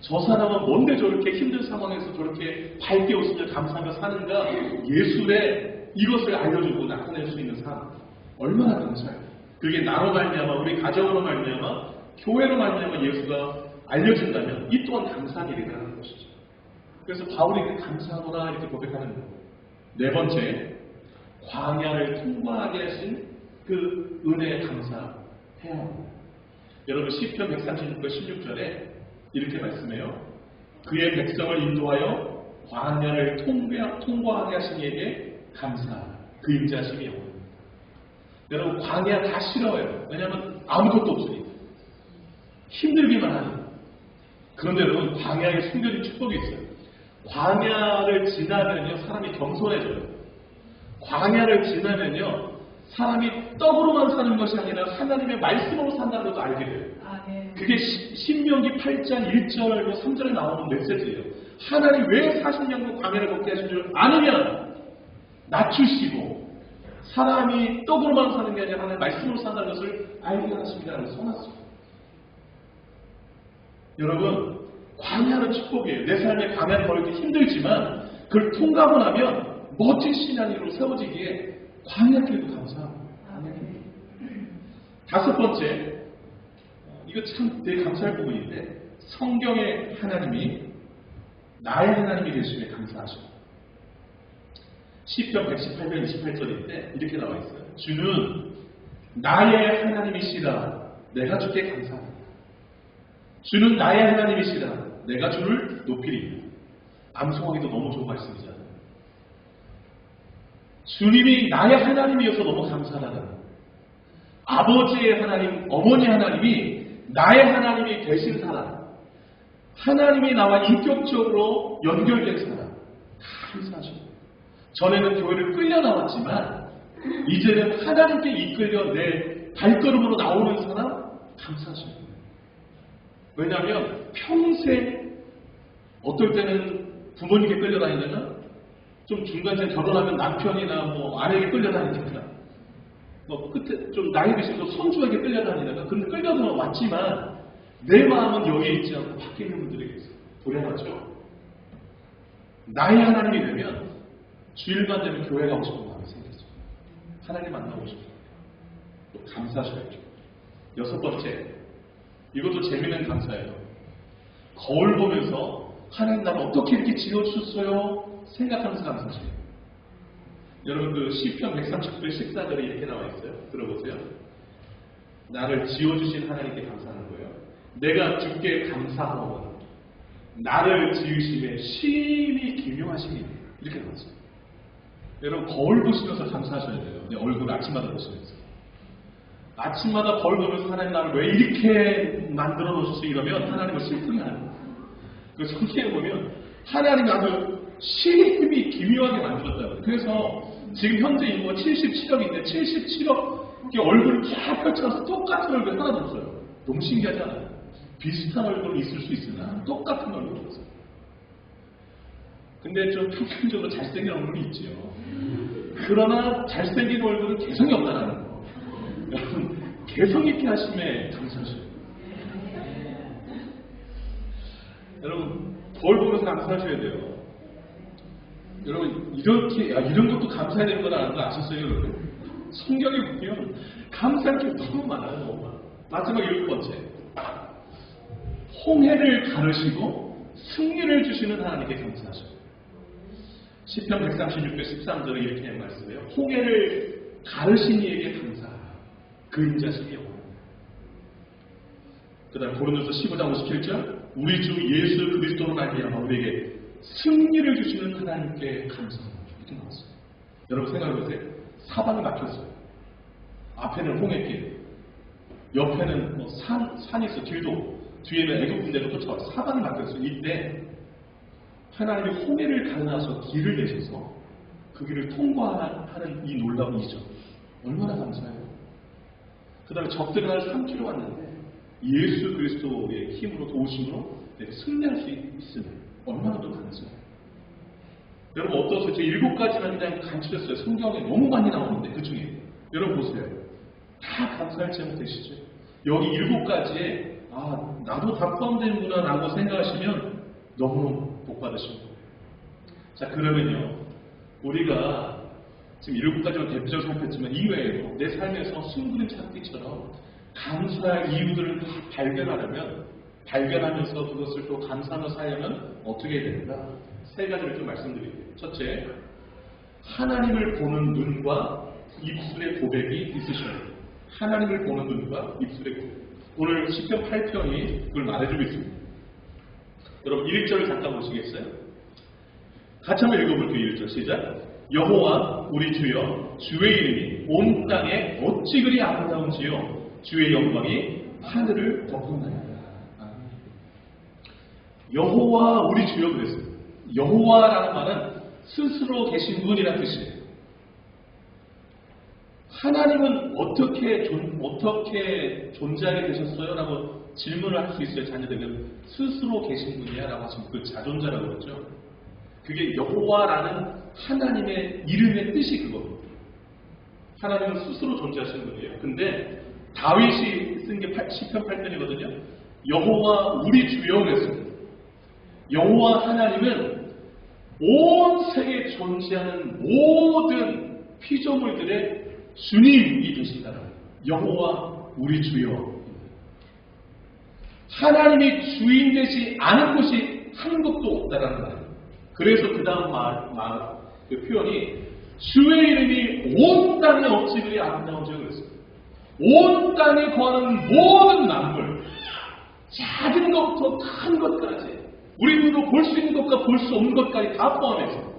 저 사람은 뭔데 저렇게 힘든 상황에서 저렇게 밝게 웃으며 감사하며 사는가? 예수의 이것을 알려주고 나타낼 수 있는 삶 얼마나 감사해요. 그게 나로 말미암아 우리 가정으로 말미암아 교회로 말미암아 예수가 알려진다면 이 또한 감사한 일이라는 것이죠. 그래서 바울이 감사하노라 이렇게 고백하는 거예요. 네 번째, 광야를 통과하게 하신 그 은혜에 감사해야 합니다. 여러분 시편 136편 16절에 이렇게 말씀해요. 그의 백성을 인도하여 광야를 통과하게 하신 이에게 감사하라. 그 인자하심이 영원합니다. 여러분 광야 다 싫어해요. 왜냐하면 아무것도 없으니까. 힘들기만 하니까. 그런데 여러분 광야에 숨겨진 축복이 있어요. 광야를 지나면요 사람이 겸손해져요. 광야를 지나면요 사람이 떡으로만 사는 것이 아니라 하나님의 말씀으로 산다는 것도 알게 돼요. 그게 신명기 8장 1절 3절에 나오는 메시지예요. 하나님 왜 40년간 광야를 걷게 하신 줄 아느냐? 낮추시고 사람이 떡으로만 사는 게 아니라 하나님의 말씀으로 산다는 것을 알게 하십니다라고 써놨습니다. 여러분 광야는 축복이에요. 내 삶의 광야를 걸기 힘들지만 그걸 통과하고 나면 멋진 신앙으로 세워지기에 광야길도 감사합니다. 다섯 번째, 이거 참 되게 감사할 부분인데 성경의 하나님이 나의 하나님이 되심에 감사하십니다. 시편 118편 28절인데 이렇게 나와 있어요. 주는 나의 하나님이시라 내가 주께 감사합니다. 주는 나의 하나님이시라 내가 주를 높이리이다. 암송하기도 너무 좋은 말씀이잖아요. 주님이 나의 하나님이어서 너무 감사하다는 거예요. 아버지의 하나님, 어머니 하나님이 나의 하나님이 되신 사람, 하나님이 나와 인격적으로 연결된 사람, 감사하죠. 전에는 교회를 끌려 나왔지만 이제는 하나님께 이끌려 내 발걸음으로 나오는 사람, 감사하죠. 왜냐하면 평생 어떨 때는 부모님께 끌려다니다가 좀 중간에 결혼하면 남편이나 뭐 아내에게 끌려다니니까 뭐 끝에 좀 나이 드셔서 손주에게 끌려다니다가 근데 끌려서 왔지만 내 마음은 여기에 있지 않고 밖에 있는 분들에게 있어요. 불행하죠. 나의 하나님이 되면 주일만 되면 교회 가고 싶은 마음이 생기죠. 하나님 만나고 싶어요. 또 감사하셔야죠. 6번째, 이것도 재미있는 감사예요. 거울 보면서 하나님 나를 어떻게 이렇게 지어주셨어요? 생각하면서 감사하세요. 여러분 그 시편 139편 14절에 이렇게 나와 있어요. 들어보세요. 나를 지어주신 하나님께 감사하는 거예요. 내가 주께 감사하노라. 나를 지으심에 심히 기묘하시니 이렇게 나왔어요. 여러분 거울 보시면서 감사하셔야 돼요. 내 얼굴 아침마다 보시면서. 아침마다 거울 보면서 하나님 나를 왜 이렇게 만들어 놓으셨어 이러면 하나님을 슬프면 그 성경에 보면 하나님이 아주 심히 기묘하게 만들었다고요. 그래서 지금 현재 인구가 77억인데 77억의 얼굴을 쫙 펼쳐서 똑같은 얼굴 하나도 없어요. 너무 신기하잖아요. 비슷한 얼굴은 있을 수 있으나 똑같은 얼굴이 없어요. 근데 좀 평균적으로 잘생긴 얼굴이 있지요. 그러나 잘생긴 얼굴은 개성이 없다는 거. 여러분 개성 있게 하심에 감사하셔요. 여러분 거울 보면서 감사하셔야 돼요. 여러분 이렇게 이런 것도 감사해야 되는 거라는 거 아셨어요, 여러분? 성경에 보면 감사할 게 너무 많아요, 너무 많아요. 마지막 7번째, 홍해를 가르시고 승리를 주시는 하나님께 감사하셔요. 시편 136편 13절에 이렇게 말씀해요. 홍해를 가르신 이에게 감사하라. 그 인자심이 영원합니다. 그 다음 고린도서 15장 57절, 우리 주 예수 그리스도로 말미암아 우리에게 승리를 주시는 하나님께 감사합니다. 이렇게 나왔어요. 여러분 생각해보세요. 사방이 막혔어요. 앞에는 홍해길, 옆에는 뭐 산이 있어, 뒤에는 애국군대가 쫓아와서 사방이 막혔어요. 이때 하나님이 홍해를 갈라서 길을 내셔서 그 길을 통과하는 이 놀라운 이적, 얼마나 감사해요. 그 다음에 적들이 나를 삼키러 왔는데 예수 그리스도의 힘으로 도우심으로 내가 승리할 수 있으면 얼마나 더 감사해요. 여러분 어떠세요? 제 7가지만 그냥 간추렸어요. 성경에 너무 많이 나오는데 그 중에 여러분 보세요. 다 감사할 제목 되시죠? 여기 7가지에 나도 다 포함되는구나 라고 생각하시면 너무 복 받으시고. 자 그러면요 우리가 지금 7가지만 대표적으로 살폈지만 이외에도 내 삶에서 숨그림 찾기처럼 감사할 이유들을 다 발견하면서 그것을 또 감사하면서 살려면 어떻게 해야 되는가? 3가지를 좀 말씀드릴게요. 첫째, 하나님을 보는 눈과 입술의 고백이 있으셔야 돼요. 하나님을 보는 눈과 입술의 고백. 오늘 시편 8편이 그걸 말해주고 있습니다. 여러분 1절을 잠깐 보시겠어요? 같이 한번 읽어볼게요. 1절 시작. 여호와 우리 주여 주의 이름이 온 땅에 어찌 그리 아름다운지요 주의 영광이 하늘을 덮었나이다. 여호와 우리 주여 그랬어요. 여호와라는 말은 스스로 계신 분이라는 뜻이에요. 하나님은 어떻게 존재하게 되셨어요? 라고 질문을 할 수 있어요. 자녀들은 스스로 계신 분이야 라고 하시면 그 자존자라고 그러죠. 그게 여호와라는 하나님의 이름의 뜻이 그거예요. 하나님은 스스로 존재하시는 분이에요. 근데 다윗이 쓴 게 시편 8편이거든요. 여호와 우리 주여 그랬습니다. 여호와 하나님은 온 세계에 존재하는 모든 피조물들의 주님이 되신다는 거예요. 여호와 우리 주여. 하나님이 주인 되지 않은 곳이 한 곳도 없다라는 거예요. 그래서 그 다음 그 표현이 주의 이름이 온 땅에 어찌 그리 아름다운지 그랬어요. 온 땅에 거하는 모든 만물, 작은 것부터 큰 것까지, 우리 눈으로 볼 수 있는 것과 볼 수 없는 것까지 다 포함해서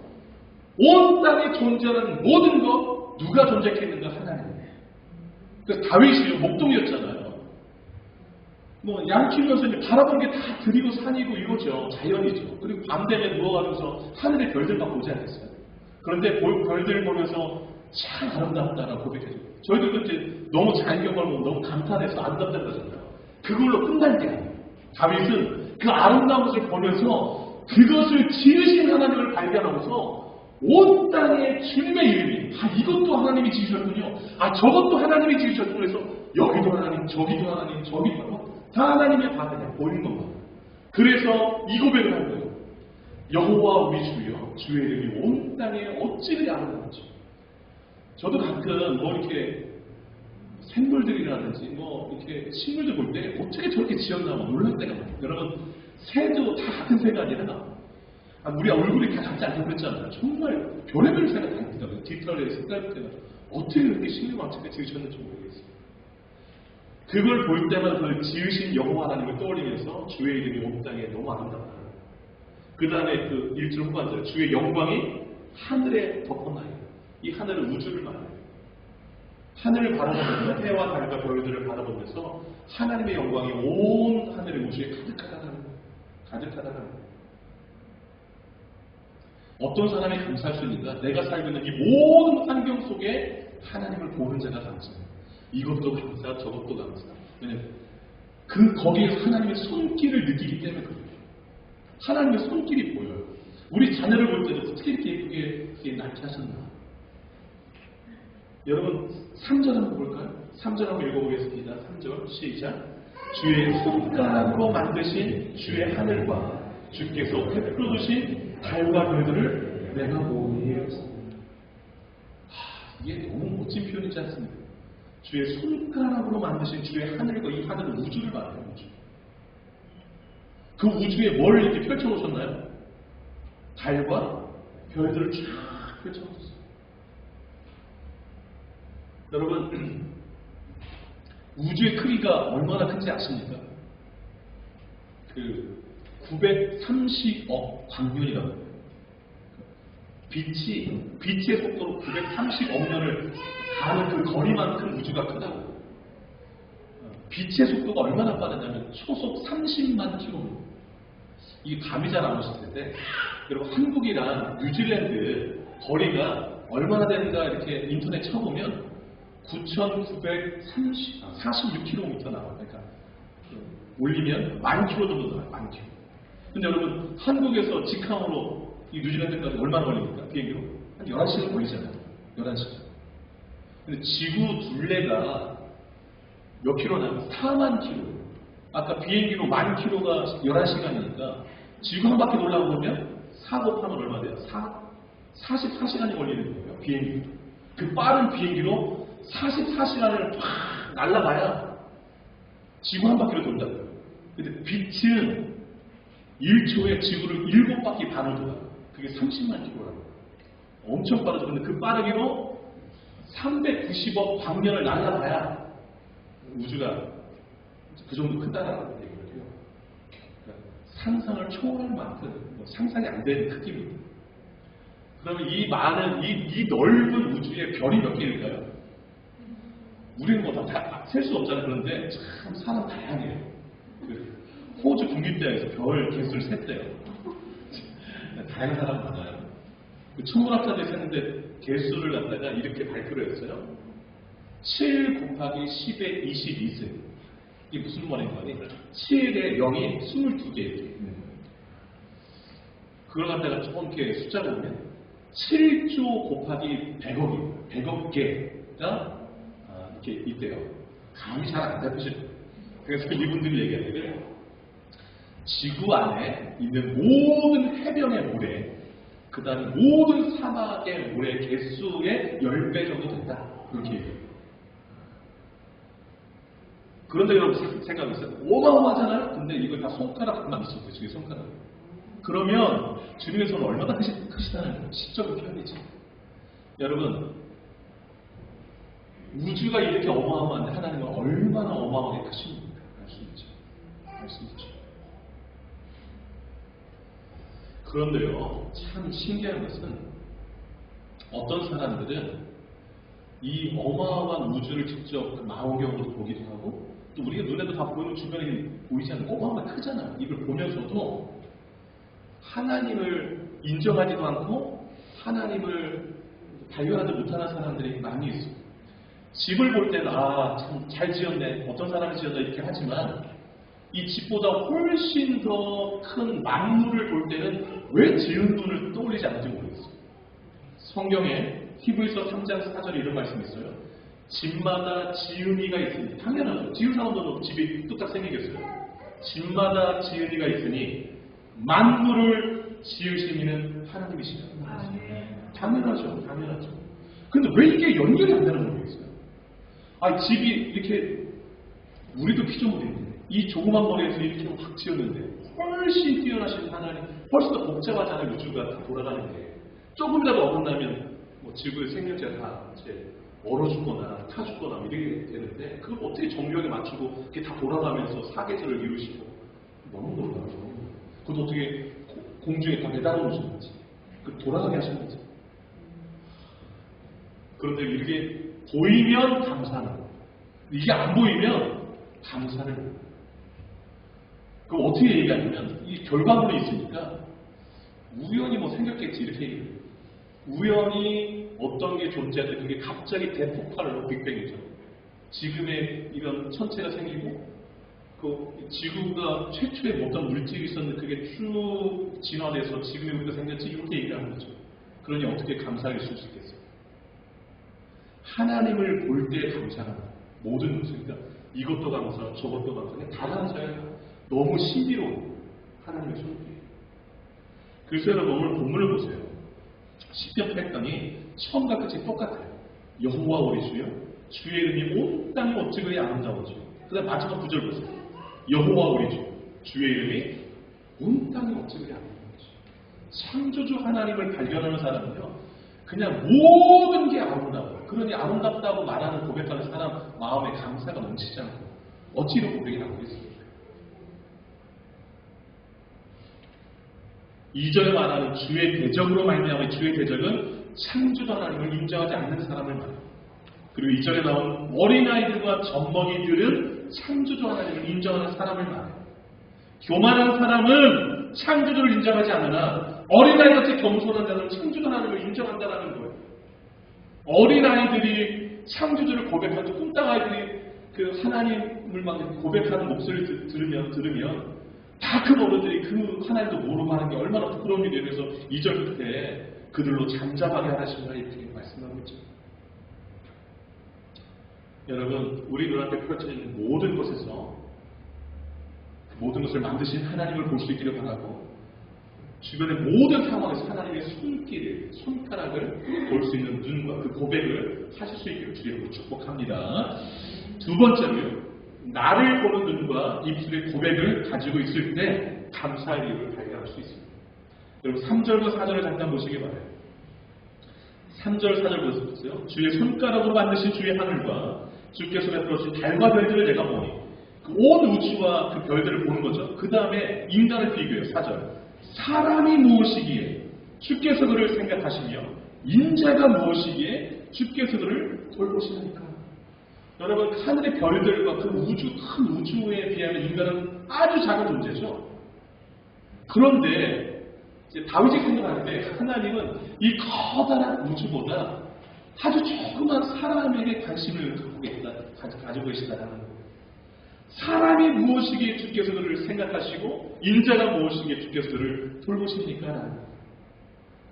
온 땅에 존재하는 모든 것, 누가 존재했는가? 하나님. 그래서 다윗이 목동이었잖아요. 뭐 양 키우면서 이제 바라보는 게 다 들이고 산이고 이거죠. 자연이죠. 그리고 밤 되면 누워가면서 하늘의 별들만 보지 않겠어요? 그런데 별들 보면서 참 아름답다라고 고백해줘요. 저희들도 이제 너무 자연경관을 보면 너무 감탄해서 아름답다고 하잖아요. 그걸로 끝날 게 아니에요. 다윗은 그 아름다운 것을 보면서 그것을 지으신 하나님을 발견하면서 온 땅에 주님의 이름이 이것도 하나님이 지으셨군요. 저것도 하나님이 지으셨군요. 그래서 여기도 하나님, 저기도 하나님, 저기도 하나님 다 하나님의 다 그냥 보이는 겁니다. 그래서 이 고백을 한 거예요. 여호와 우리 주여 주의 이름이 온 땅에 어찌를 아름다운지. 저도 가끔 뭐 이렇게 샘물들이라든지 뭐 이렇게 식물들 볼 때 어떻게 저렇게 지었나 뭐 놀랄 때가 많아요. 여러분 새도 다 같은 새가 아니라 우리 얼굴이 다 같지 않다고 그랬잖아요. 정말 별의별 새가 다 있다고요. 뒷털에 색깔 때가 어떻게 그렇게 신경망치게 지으셨는지 모르겠어요. 그걸 볼 때마다 그 지으신 여호와 하나님을 떠올리면서 주의 이름이 온 땅에 너무 아름답다. 그 다음에 그 1절 후반절 주의 영광이 하늘에 덮었나요. 이 하늘은 우주를 말해요. 하늘을 바라보면서 해와 달과 별들을 바라보면서 하나님의 영광이 온 하늘의 우주에 가득하다는 거예요. 가득하다는 거예요. 어떤 사람이 감사할 수 있는가? 내가 살고 있는 이 모든 환경 속에 하나님을 보는 자가 감사해요. 이것도 감사, 저것도 감사. 왜냐면 거기에서 하나님의 손길을 느끼기 때문에 그래요. 하나님의 손길이 보여요. 우리 자녀를 볼 때도 어떻게 이렇게 예쁘게 낳게 하셨나? 여러분 3절 한번 볼까요? 3절 한번 읽어보겠습니다. 3절 시작. 주의 손가락으로 만드신 주의 하늘과 주께서 베풀어 주신 달과 별들을 내가 보니. 이게 너무 멋진 표현이지 않습니까? 주의 손가락으로 만드신 주의 하늘과 이 하늘은 우주를 말해요. 우주. 그 우주에 뭘 이렇게 펼쳐놓으셨나요? 달과 별들을 쫙 펼쳐놓으셨어요. 여러분 우주의 크기가 얼마나 큰지 아십니까? 930억 광년이라고 해요. 빛의 속도로 930억 년을 가는 그 거리만큼 우주가 크다고. 빛의 속도가 얼마나 빠르냐면 초속 30만 킬로미터. 이게 감이 잘 안 오실 텐데, 여러분 한국이랑 뉴질랜드 거리가 얼마나 되는가 이렇게 인터넷 쳐보면 9,946km 나와요. 그러니까 올리면 10,000km 정도 나와요. 10,000km. 근데 여러분 한국에서 직항으로 이 뉴질랜드까지 얼마나 걸립니까? 비행기로 한 11시간 걸리잖아요. 11시간. 근데 지구 둘레가 몇 킬로냐면 4만 킬로. 아까 비행기로 10,000km가 11시간이니까 지구 한 바퀴 돌아보면 4 곱하면 얼마 돼요? 44시간이 걸리는 거예요. 비행기로. 그 빠른 비행기로 44시간을 팍 날아가야 지구 한 바퀴를 돈다고요. 근데 빛은 1초에 지구를 7바퀴 반을 돌아요. 그게 30만 킬로라고. 엄청 빠르죠. 근데 그 빠르기로 390억 광년을 날아가야 우주가 그 정도 크다라는 얘기를 해요. 그러니까 상상을 초월할 만큼 상상이 안 되는 크기입니다. 그러면 이 많은 이 넓은 우주에 별이 몇 개일까요? 우리는 뭐 다 셀 수 없잖아요. 그런데 참 사람 다양해요. 호주 국립대학에서 별 개수를 셌대요. 다양한 사람 많아요. 천문학자들이 셌는데 개수를 갖다가 이렇게 발표를 했어요. 7 곱하기 10의 22세. 이게 무슨 말인가 하니 7의 0이 22개 이렇게 있는 거예요. 그걸 갖다가 조금 이렇게 숫자를 보면 7조 곱하기 100억이에요. 100억 개가 이렇게 있대요. 감이 잘 안 잡히실 거예요. 그래서 이분들이 얘기하기를 지구 안에 있는 모든 해변의 모래, 그 다음에 모든 사막의 모래 개수의 10배 정도 된다. 그렇게 얘기해요. 그런데 여러분 생각해보세요. 어마어마하잖아요? 근데 이걸 다 손가락만 있었어요. 주의 손가락. 그러면 주님의 손은 얼마나 크시다는 거예요. 시적인 표현이죠. 여러분, 우주가 이렇게 어마어마한데 하나님은 얼마나 어마어마하게 크십니까? 알 수 있죠. 알 수 있죠. 그런데요, 참 신기한 것은 어떤 사람들은 이 어마어마한 우주를 직접 망원경으로 보기도 하고 또 우리가 눈에도 다 보이는 주변에 보이지 않는 어마어마하게 크잖아요. 이걸 보면서도 하나님을 인정하지도 않고 하나님을 발견하지 못하는 사람들이 많이 있어요. 집을 볼 때는 참 잘 지었네, 어떤 사람이 지었다 이렇게 하지만 이 집보다 훨씬 더 큰 만물을 볼 때는 왜 지은 눈을 떠올리지 않는지 모르겠어요. 성경에 히브리서 3장 4절에 이런 말씀이 있어요. 집마다 지은이가 있으니, 당연하죠. 지은 사람들도 집이 뚝딱 생기겠어요. 집마다 지은이가 있으니 만물을 지으신 이는 하나님이시다. 당연하죠. 당연하죠. 근데 왜 이게 연결이 안 되는 모르겠어요. 집이 이렇게 우리도 피조물인데 이 조그만 머리에서 이렇게 확 지었는데 훨씬 뛰어나신 하나님, 훨씬 더 복잡하잖아요. 우주가 다 돌아가는데 조금이라도 어긋나면 지구의 생명체가 다 이제 얼어 죽거나 타 죽거나 이렇게 되는데 그걸 어떻게 정교하게 맞추고 이게 다 돌아가면서 사계절을 이루시고 너무 놀라워요. 그것도 어떻게 공중에 다 매달아 놓으신 거지. 그 돌아가게 하신 거지. 그런데 이렇게 보이면 감사하는 거예요. 이게 안 보이면 감사를 해요. 그럼 어떻게 얘기하냐면 이 결과물이 있으니까 우연히 생겼겠지 이렇게 얘기해요. 우연히 어떤 게 존재하는데 그게 갑자기 대폭발로 빅뱅이죠. 지금의 이런 천체가 생기고 그 지구가 최초의 어떤 물질이 있었는데 그게 쭉 진화돼서 지금의 우리가 생겼지 이렇게 얘기하는 거죠. 그러니 어떻게 감사를 줄 수 있겠어요? 하나님을 볼 때 감사하는 모든 것을, 그러니까 이것도 감사, 저것도 감사, 다 감사해요. 너무 신비로운 하나님의 손길이에요. 그래서 여러분 오늘 본문을 보세요. 시편 패턴이 처음과 끝이 똑같아요. 여호와 우리 주여, 주의 이름이 온 땅이 어찌 그리 아름다운지. 그 다음 마지막 구절 보세요. 여호와 우리 주, 주의 이름이 온 땅이 어찌 그리 아름다운지. 창조주 하나님을 발견하는 사람은요, 그냥 모든 게 아름다워요. 그러니 아름답다고 말하는 고백하는 사람 마음에 감사가 넘치지 않고 어찌 이런 고백이 나오겠습니까? 2절에 말하는 주의 대적으로 말미암아 주의 대적은 창조주 하나님을 인정하지 않는 사람을 말해요. 그리고 2절에 나온 어린아이들과 젖먹이들은 창조주 하나님을 인정하는 사람을 말해요. 교만한 사람은 창조주를 인정하지 않으나 어린아이같이 겸손한 자는 창조주 하나님을 인정한다는 거예요. 어린아이들이 창조주를 고백할 때 꿈땅아이들이 그 하나님을 막 고백하는 목소리를 들으면 다 큰 어른들이 그 하나님도 모르고 하는 게 얼마나 부끄러운 일이에요. 그래서 2절 끝에 그들로 잠잠하게 하시구나 이렇게 말씀하고 있죠. 여러분, 우리 눈앞에 펼쳐진 모든 곳에서 모든 것을 만드신 하나님을 볼 수 있기를 바라고 주변의 모든 상황에서 하나님의 손가락을 볼 수 있는 눈과 그 고백을 하실 수 있기를 주님으로 축복합니다. 두 번째로요. 나를 보는 눈과 입술의 고백을 가지고 있을 때 감사의 이유를 발견할 수 있습니다. 여러분 3절과 4절을 잠깐 보시기 바라요. 3절 4절 보세요. 주의 손가락으로 만드신 주의 하늘과 주께서 베풀어주신 달과 별들을 내가 보니 그 온 우주와 그 별들을 보는 거죠. 그 다음에 인간을 비교해요. 4절. 사람이 무엇이기에 주께서 그를 생각하시며 인자가 무엇이기에 주께서 그를 돌보시니까. 여러분, 하늘의 별들과 그 우주, 큰 우주에 비하면 인간은 아주 작은 존재죠. 그런데 이제 다윗이 생각할 때 하나님은 이 커다란 우주보다 아주 조그만 사람에게 관심을 가지고 계시다는 거예요. 사람이 무엇이기에 주께서 그를 생각하시고 인자가 무엇이기에 주께서 그를 돌보십니까?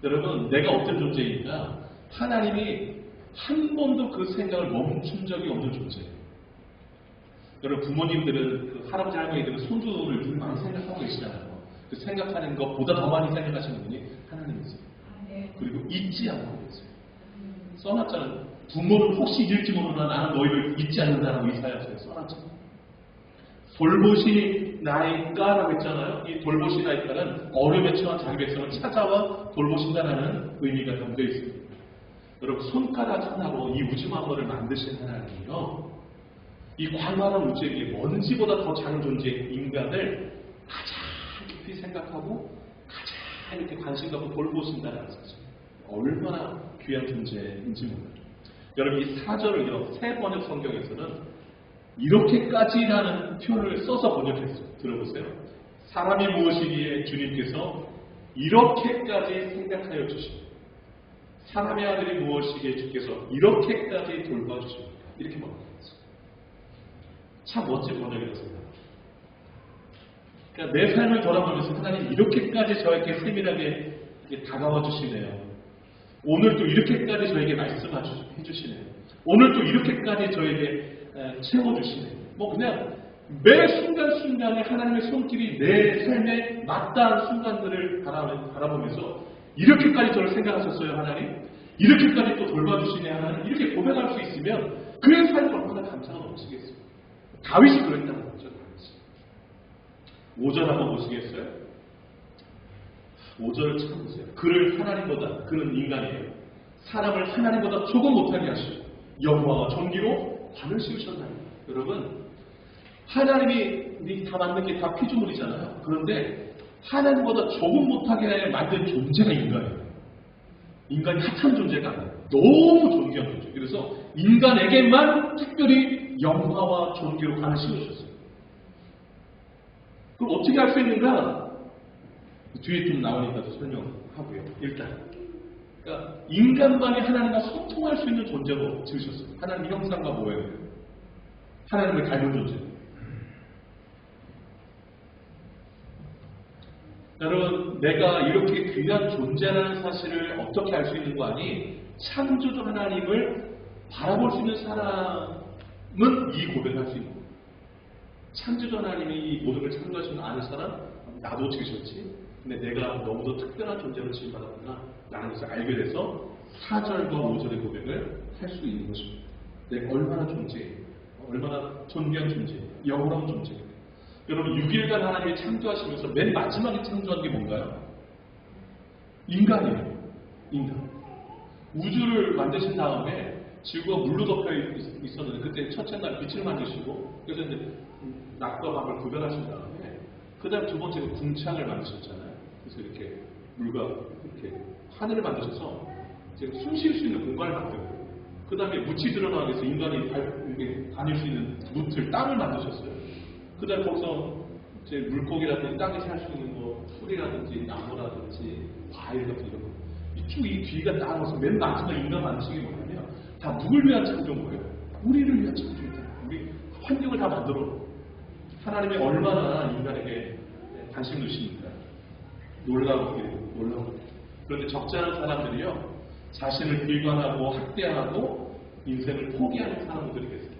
여러분, 내가 어떤 존재인가? 하나님이 한 번도 그 생각을 멈춘 적이 없는 존재예요. 여러분, 부모님들은 그 할아버지 할머니들은 손주를 늘 많이 생각하고 계시잖아요. 그 생각하는 것보다 더 많이 생각하시는 분이 하나님이세요. 그리고 잊지 않고 계세요. 써놨잖아요. 부모는 혹시 잊을지 모르나 나는 너희를 잊지 않는다라고 이사야서에 써놨잖아요. 돌보시나이까 라고 했잖아요. 이 돌보시나이까는 어려움에 처한 자기 백성을 찾아와 돌보신다는 의미가 담겨 있습니다. 여러분, 손가락 하나로 이 우주 만물을 만드신 하나님이요, 이 광활한 우주에 먼지보다 더 작은 존재인 인간을 가장 깊이 생각하고 가장 이렇게 관심 갖고 돌보신다는 사실, 얼마나 귀한 존재인지 몰라요. 여러분, 이 4절을요, 새 번역 성경에서는 이렇게까지라는 표현을 써서 번역했어요. 들어보세요. 사람이 무엇이기에 주님께서 이렇게까지 생각하여 주십니다. 사람의 아들이 무엇이기에 주께서 이렇게까지 돌봐주십니다. 이렇게 번역했어요. 참 멋진 번역이라고 생각합니다. 그러니까 내 삶을 돌아보면서 하나님 이렇게까지 저에게 세밀하게 다가와 주시네요. 오늘 또 이렇게까지 저에게 말씀해 주시네요. 오늘 또 이렇게까지 저에게 채워주시네요. 뭐 그냥 매 순간순간에 하나님의 손길이 내 삶에 맞닿은 순간들을 바라보면서 이렇게까지 저를 생각하셨어요 하나님? 이렇게까지 또 돌봐주시네 하나님? 이렇게 고백할 수 있으면 그의 삶이 얼마나 감사가 넘치겠어요. 다윗이 그랬다는 거죠. 5절 한번 보시겠어요? 5절을 찾아보세요. 그를 하나님보다, 그는 인간이에요. 사람을 하나님보다 조금 못하게 하시고 여호와와 존귀로 관을 씌우셨나요? 여러분, 하나님이 다 만든 게 다 피조물이잖아요. 그런데 하나님보다 조금 못하게 만든 존재가 인간이에요. 인간이 핫한 존재가 아니에요. 너무 존귀한 존재. 그래서 인간에게만 특별히 영화와 존귀로 관을 씌우셨어요. 그럼 어떻게 할 수 있는가? 뒤에 좀 나오니까 또 설명하고요. 일단 그러니까 인간만이 하나님과 소통할 수 있는 존재로 지으셨어요. 하나님의 형상과 모양이에요. 하나님을 닮은 존재. 여러분, 내가 이렇게 귀한 존재라는 사실을 어떻게 알 수 있는 거 아니? 창조주 하나님을 바라볼 수 있는 사람은 이 고백을 할 수 있는 거예요. 창조주 하나님이 이 모든 걸 창조하시는 아는 사람? 나도 지으셨지? 근데 내가 너무도 특별한 존재로 지음받았구나 라는 것을 알게 돼서 4절과 5절의 고백을 할 수 있는 것입니다. 내가 얼마나 존재해요. 얼마나 존귀한 존재예요. 영원한 존재예요. 여러분, 6일간 하나님이 창조하시면서 맨 마지막에 창조한 게 뭔가요? 인간이에요. 인간. 우주를 만드신 다음에 지구가 물로 덮여 있었는데 그때 첫째 날 빛을 만드시고 그래서 이제 낮과 밤을 구별하신 다음에 그 다음 두 번째로 궁창을 만드셨잖아요. 그래서 이렇게 물과 이렇게 하늘을 만드셔서 숨 쉴 수 있는 공간을 만들고 그 다음에 묻이 드러나기 위해서 인간이 다닐 수 있는 무틀, 땅을 만드셨어요. 그 다음에 거기서 이제 물고기라든지 땅에 살 수 있는 뭐 풀이라든지 나무라든지 과일 같은 이런 거. 이 뒤가 나와서 맨 마지막 인간 만드신 게 뭐냐면 다 누굴 위한 창조인 거예요? 우리를 위한 창조입니다. 우리 환경을 다 만들어. 하나님이 얼마나 인간에게 관심 두십니까? 놀라운 놀라운. 그런데 적지 않은 사람들이요, 자신을 비관하고 학대하고 인생을 포기하는 사람들이 계세요.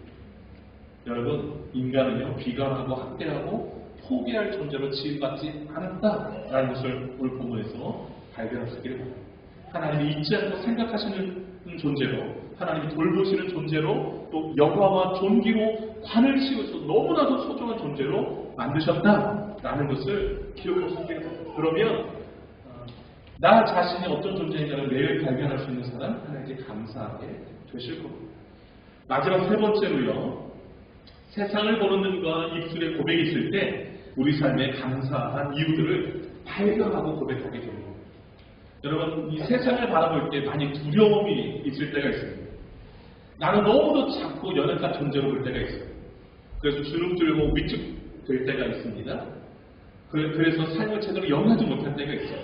여러분, 인간은요, 비관하고 학대하고 포기할 존재로 지음받지 않았다라는 것을 오늘 본문에서 발견할 수 있기를 바랍니다. 하나님이 잊지 않고 생각하시는 존재로, 하나님이 돌보시는 존재로, 또 영화와 존귀로 관을 씌워서 너무나도 소중한 존재로 만드셨다라는 것을 기억할 수 있게 됩니다. 그러면 나 자신이 어떤 존재인가를 매일 발견할 수 있는 사람, 하나님께 감사하게 되실 겁니다. 마지막 세 번째로요, 세상을 보는 눈과 입술의 고백이 있을 때 우리 삶에 감사한 이유들을 발견하고 고백하게 됩니다. 여러분, 이 세상을 바라볼 때 많이 두려움이 있을 때가 있습니다. 나는 너무도 작고 연약한 존재로 볼 때가 있어요. 그래서 주눅들고 위축될 때가 있습니다. 그래서 삶을 제대로 영하지 못할 때가 있어요.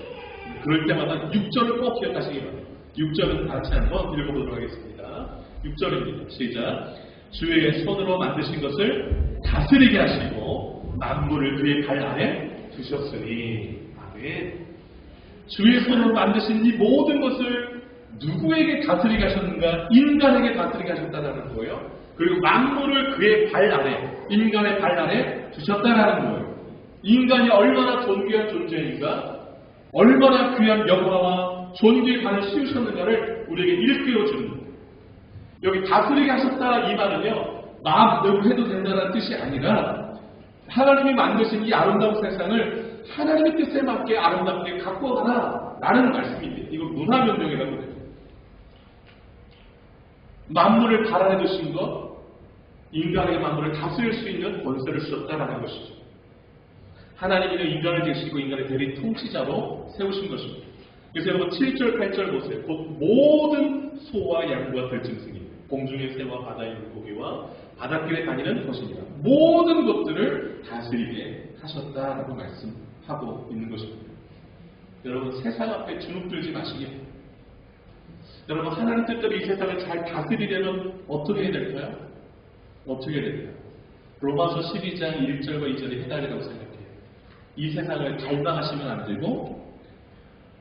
그럴 때마다 6절을 꼭 기억하시기 바랍니다. 6절은 같이 한번 읽어보도록 하겠습니다. 6절입니다. 시작. 주의 손으로 만드신 것을 다스리게 하시고 만물을 그의 발 아래 두셨으니. 아멘. 주의 손으로 만드신 이 모든 것을 누구에게 다스리게 하셨는가? 인간에게 다스리게 하셨다는 거예요. 그리고 만물을 그의 발 아래, 인간의 발 아래 두셨다는 거예요. 인간이 얼마나 존귀한 존재인가? 얼마나 귀한 영화와 존귀의 관을 씌우셨는가를 우리에게 일깨워주는 거예요. 여기 다스리게 하셨다 이 말은요, 마음대로 해도 된다는 뜻이 아니라 하나님이 만드신 이 아름다운 세상을 하나님의 뜻에 맞게 아름답게 갖고 가라 라는 말씀입니다. 이걸 문화명령이라고 해요. 만물을 발 아래 두신 것, 인간에게 만물을 다스릴 수 있는 권세를 주셨다라는 것이죠. 하나님이 인간을 계시고 인간의 대리 통치자로 세우신 것입니다. 그래서 여러분 7절, 8절 보세요. 곧 모든 소와 양과 들짐승이, 공중의 새와 바다의 물고기와 바닷길에 다니는 것입니다. 모든 것들을 다스리게 하셨다라고 말씀하고 있는 것입니다. 여러분, 세상 앞에 주눅들지 마시길. 여러분, 하나님 뜻대로 이 세상을 잘 다스리려면 어떻게 해야 될까요? 어떻게 해야 될까요? 로마서 12장 1절과 2절의 해답이라고 생각해요. 이 세상을 갈망하시면 안 되고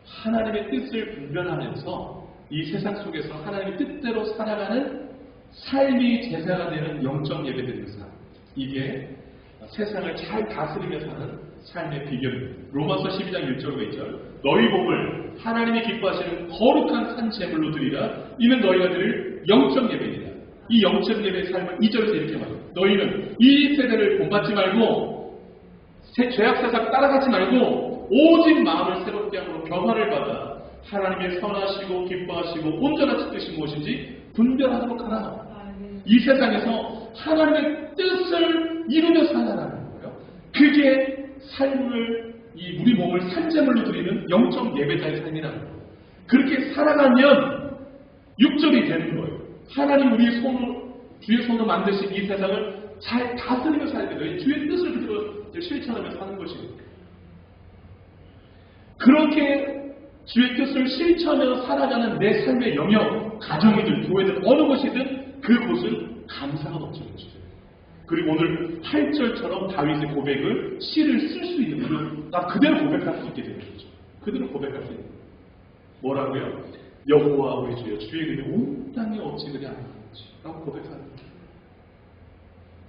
하나님의 뜻을 분별하면서 이 세상 속에서 하나님의 뜻대로 살아가는 삶이 제사가 되는 영적 예배드리는 삶. 이게 세상을 잘 다스리며 사는 삶의 비결입니다. 로마서 12장 1절과 2절. 너희 몸을 하나님이 기뻐하시는 거룩한 산 제물로 드리라. 이는 너희가 드릴 영적 예배이다. 이 영적 예배의 삶을 2절에서 이렇게 말해요. 너희는 이 세대를 본받지 말고 죄악 세상 따라가지 말고 오직 마음을 새롭게 함으로 변화를 받아 하나님의 선하시고 기뻐하시고 온전한 뜻이 무엇인지 분별하도록 하라. 이 세상에서 하나님의 뜻을 이루며 살아가는 거예요. 그게 삶을 우리 몸을 산제물로 드리는 영적 예배자의 삶이라는 거예요. 그렇게 살아가면 육절이 되는 거예요. 하나님 우리 주의 손으로 만드신 이 세상을 잘 다스리며 살게 돼요. 주의 뜻을 그대로 실천하며 사는 것이니까. 그렇게 주의 뜻을 실천하며 살아가는 내 삶의 영역, 가정이든 교회든 어느 곳이든 그곳은 감사가 넘치는 것이죠. 그리고 오늘 8절처럼 다윗의 고백을 시를 쓸 수 있는 거예요. 나 그대로 고백할 수 있게 되는 거죠. 그대로 고백할 수 있는 거예요. 뭐라고요? 여호와 우리 주여 주의 이름이 온 땅에 어찌 그리 아니한지 라고 고백하는 거예요.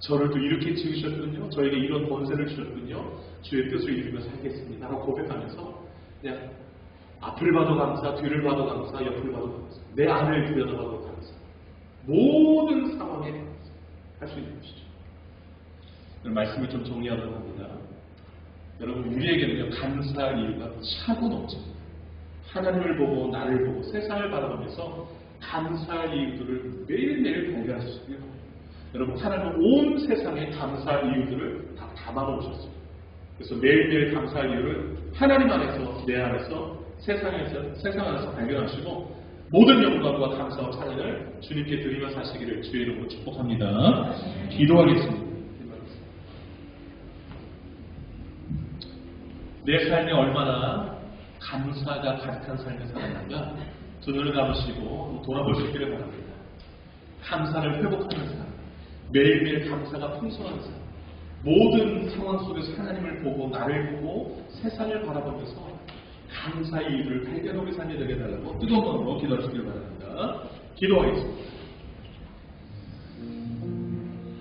저를 또 이렇게 지으셨군요. 저에게 이런 권세를 주셨군요. 주의 뜻을 이루며 살겠습니다 라고 고백하면서 그냥 앞을 봐도 감사, 뒤를 봐도 감사, 옆을 봐도 감사, 내 안을 들여다봐도 감사, 모든 상황에 감사 할 수 있는 것이죠. 말씀을 좀 정리하도록 합니다. 여러분, 우리에게는요 감사할 이유가 차고 넘칩니다. 하나님을 보고 나를 보고 세상을 바라보면서 감사할 이유들을 매일매일 발견하시고요. 여러분, 하나님은 온 세상에 감사할 이유들을 다 담아놓으셨어요. 그래서 매일매일 감사할 이유를 하나님 안에서, 내 안에서, 세상 안에서 발견하시고 모든 영광과 감사와 찬양을 주님께 드리며 사시기를 주의 이름으로 축복합니다. 기도하겠습니다. 내 삶에 얼마나 감사가 가득한 삶을 살았는가 두 눈을 감으시고 돌아볼 수 있기를 바랍니다. 감사를 회복하는 삶, 매일매일 감사가 풍성한 삶, 모든 상황 속에서 하나님을 보고 나를 보고 세상을 바라보면서 감사의 이유를 발견하는 삶이 되게 달라고 뜨거운 마음으로 기도하시길 바랍니다. 기도하겠습니다.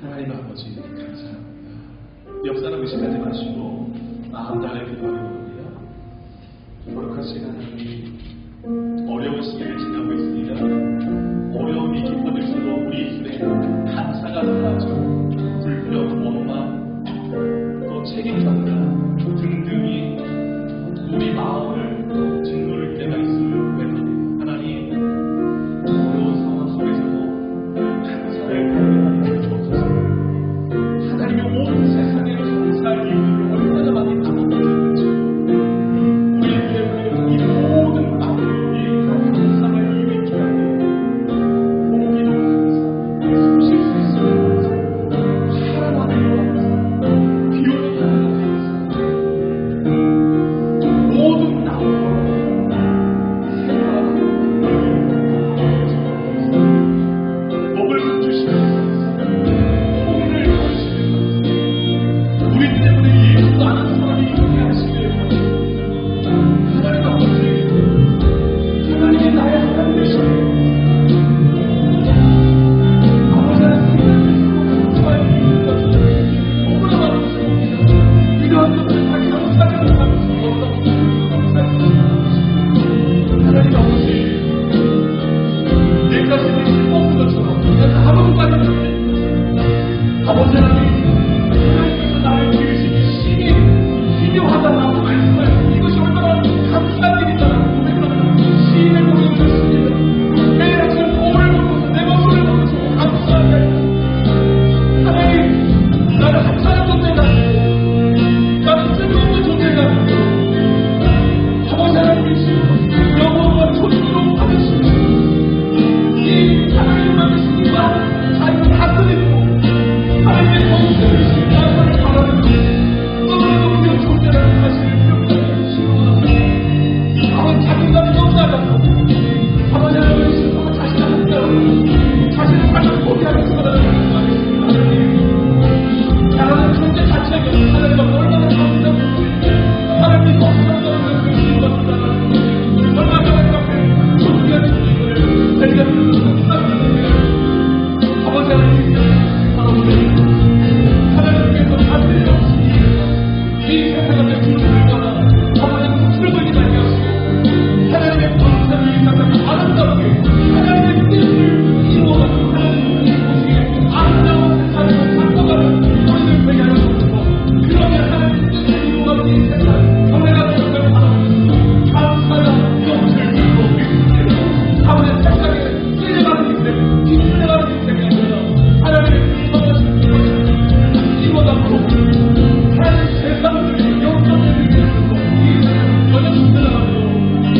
하나님 아버지 감사합니다. 옆사람 의식하지 마시고 마음 다해 기도하기 바랍니다. 거룩하신 하나님, 어려운 시기를 지나고 있습니다. 어려움이 깊어질수록 우리 입술에 감사가 사라져 불평, 원망, 또 책임전가 등등이 우리 마음을 짓누를 때가 있음을 고백합니다. 하나님, 어려운 상황 속에서도 감사를 발견하게 하여 주옵소서. 하나님이 온 세상에 감사할 이유를 얼마나 많이 담아주셨는지 우리에게 이 모든 마음이 감사할 이유인 줄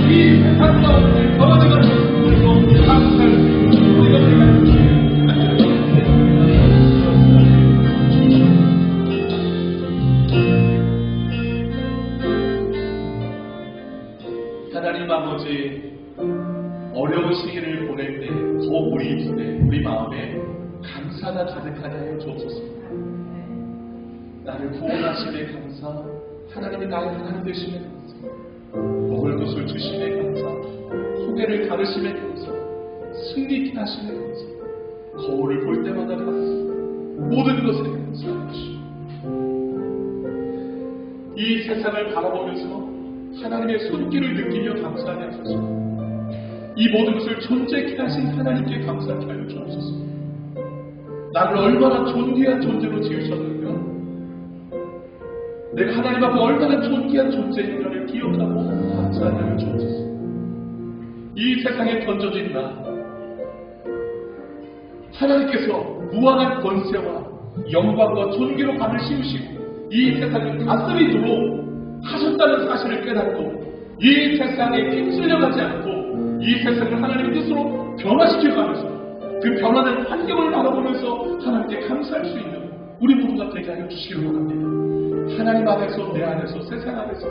이 세상 가운데 벌어지는 모습으로 감사드리고 우리가 하나님 아버지, 어려운 시기를 보낼 때 더 우리 입술에 우리 마음에 감사가 가득하게 하여 주옵소서. 나를 구원하심에 감사, 하나님이 나의 하나님 되심에 감사, 먹을 것을 주심에 감사, 소개를 가르심에 감사, 승리케 하심에 감사, 거울을 볼 때마다 감사, 모든 것에 감사하시오. 이 세상을 바라보면서 하나님의 손길을 느끼며 감사하게 하소서. 이 모든 것을 존재케 하신 하나님께 감사하게 하여 주옵소서. 나를 얼마나 존귀한 존재로 지으셨는가, 내가 하나님 앞에 얼마나 존귀한 존재인가를 기억하고 감사하게 하여 주옵소서. 이 세상에 던져진 나, 하나님께서 무한한 권세와 영광과 존귀로 밤을 씌우시고 이 세상을 다스리도록 하셨다는 사실을 깨닫고 이 세상에 휩쓸려가지 않고 이 세상을 하나님의 뜻으로 변화시켜가면서 그 변화된 환경을 바라보면서 하나님께 감사할 수 있는 우리 모두가 되게 하여 주시기를 원합니다. 하나님 안에서, 내 안에서, 세상 안에서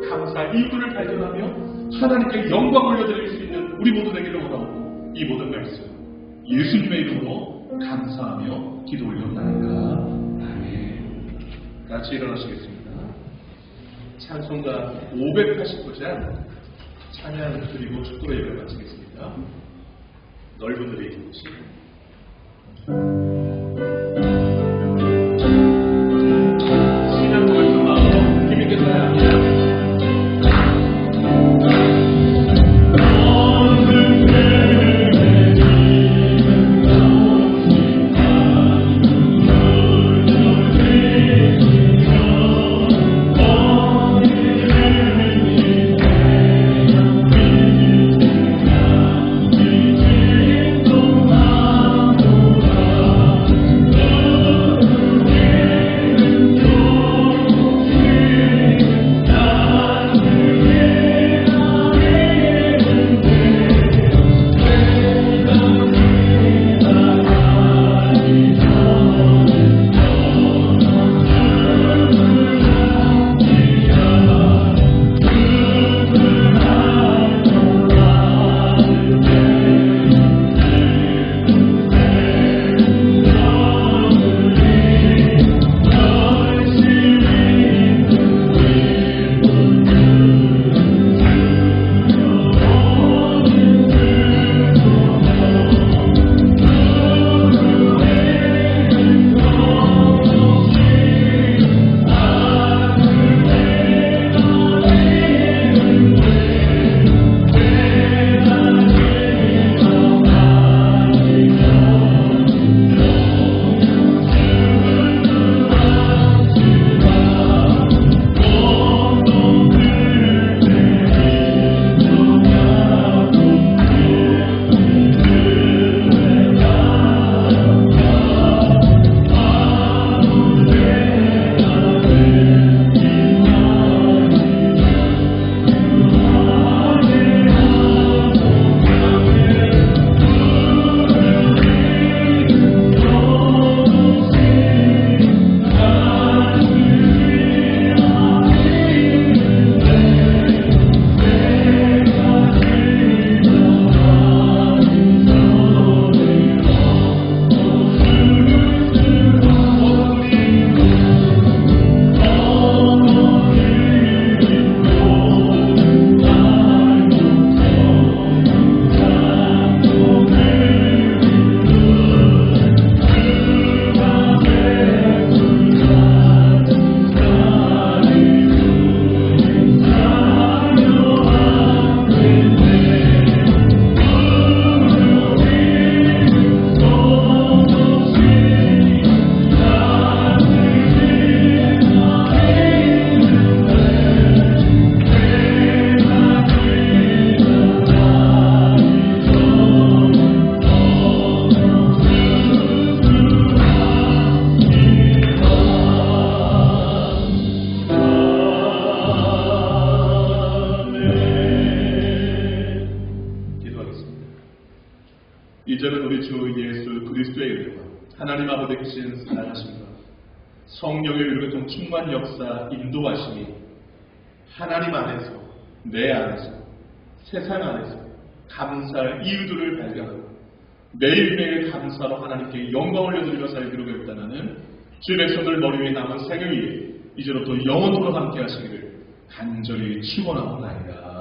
감사의 이유를 발견하며 하나님께 영광 올려드릴 수 있는 우리 모두 되기를 원하고, 이 모든 말씀 예수님의 이름으로 감사하며 기도 올렸나이다. 아멘. 같이 일어나시겠습니다. 찬송가 589장 찬양 드리고 축도로 예배를 마치겠습니다. 넓은 들의 기도시. 신앙 고백한 마음으로 힘있게 사랑합니다. 오 이제는 우리 주 예수 그리스도의 은혜와 하나님 아버지의 사랑하심과 성령의 의로운 충만 역사 인도하심이 하나님 안에서, 내 안에서, 세상 안에서 감사할 이유들을 발견하고 매일매일 감사로 하나님께 영광을 올려드리며 살기로 결단하는 주의 백성들 머리 위에 남은 생을 위해 이제로부터 영원토록 함께 하시기를 간절히 축원하옵나이다.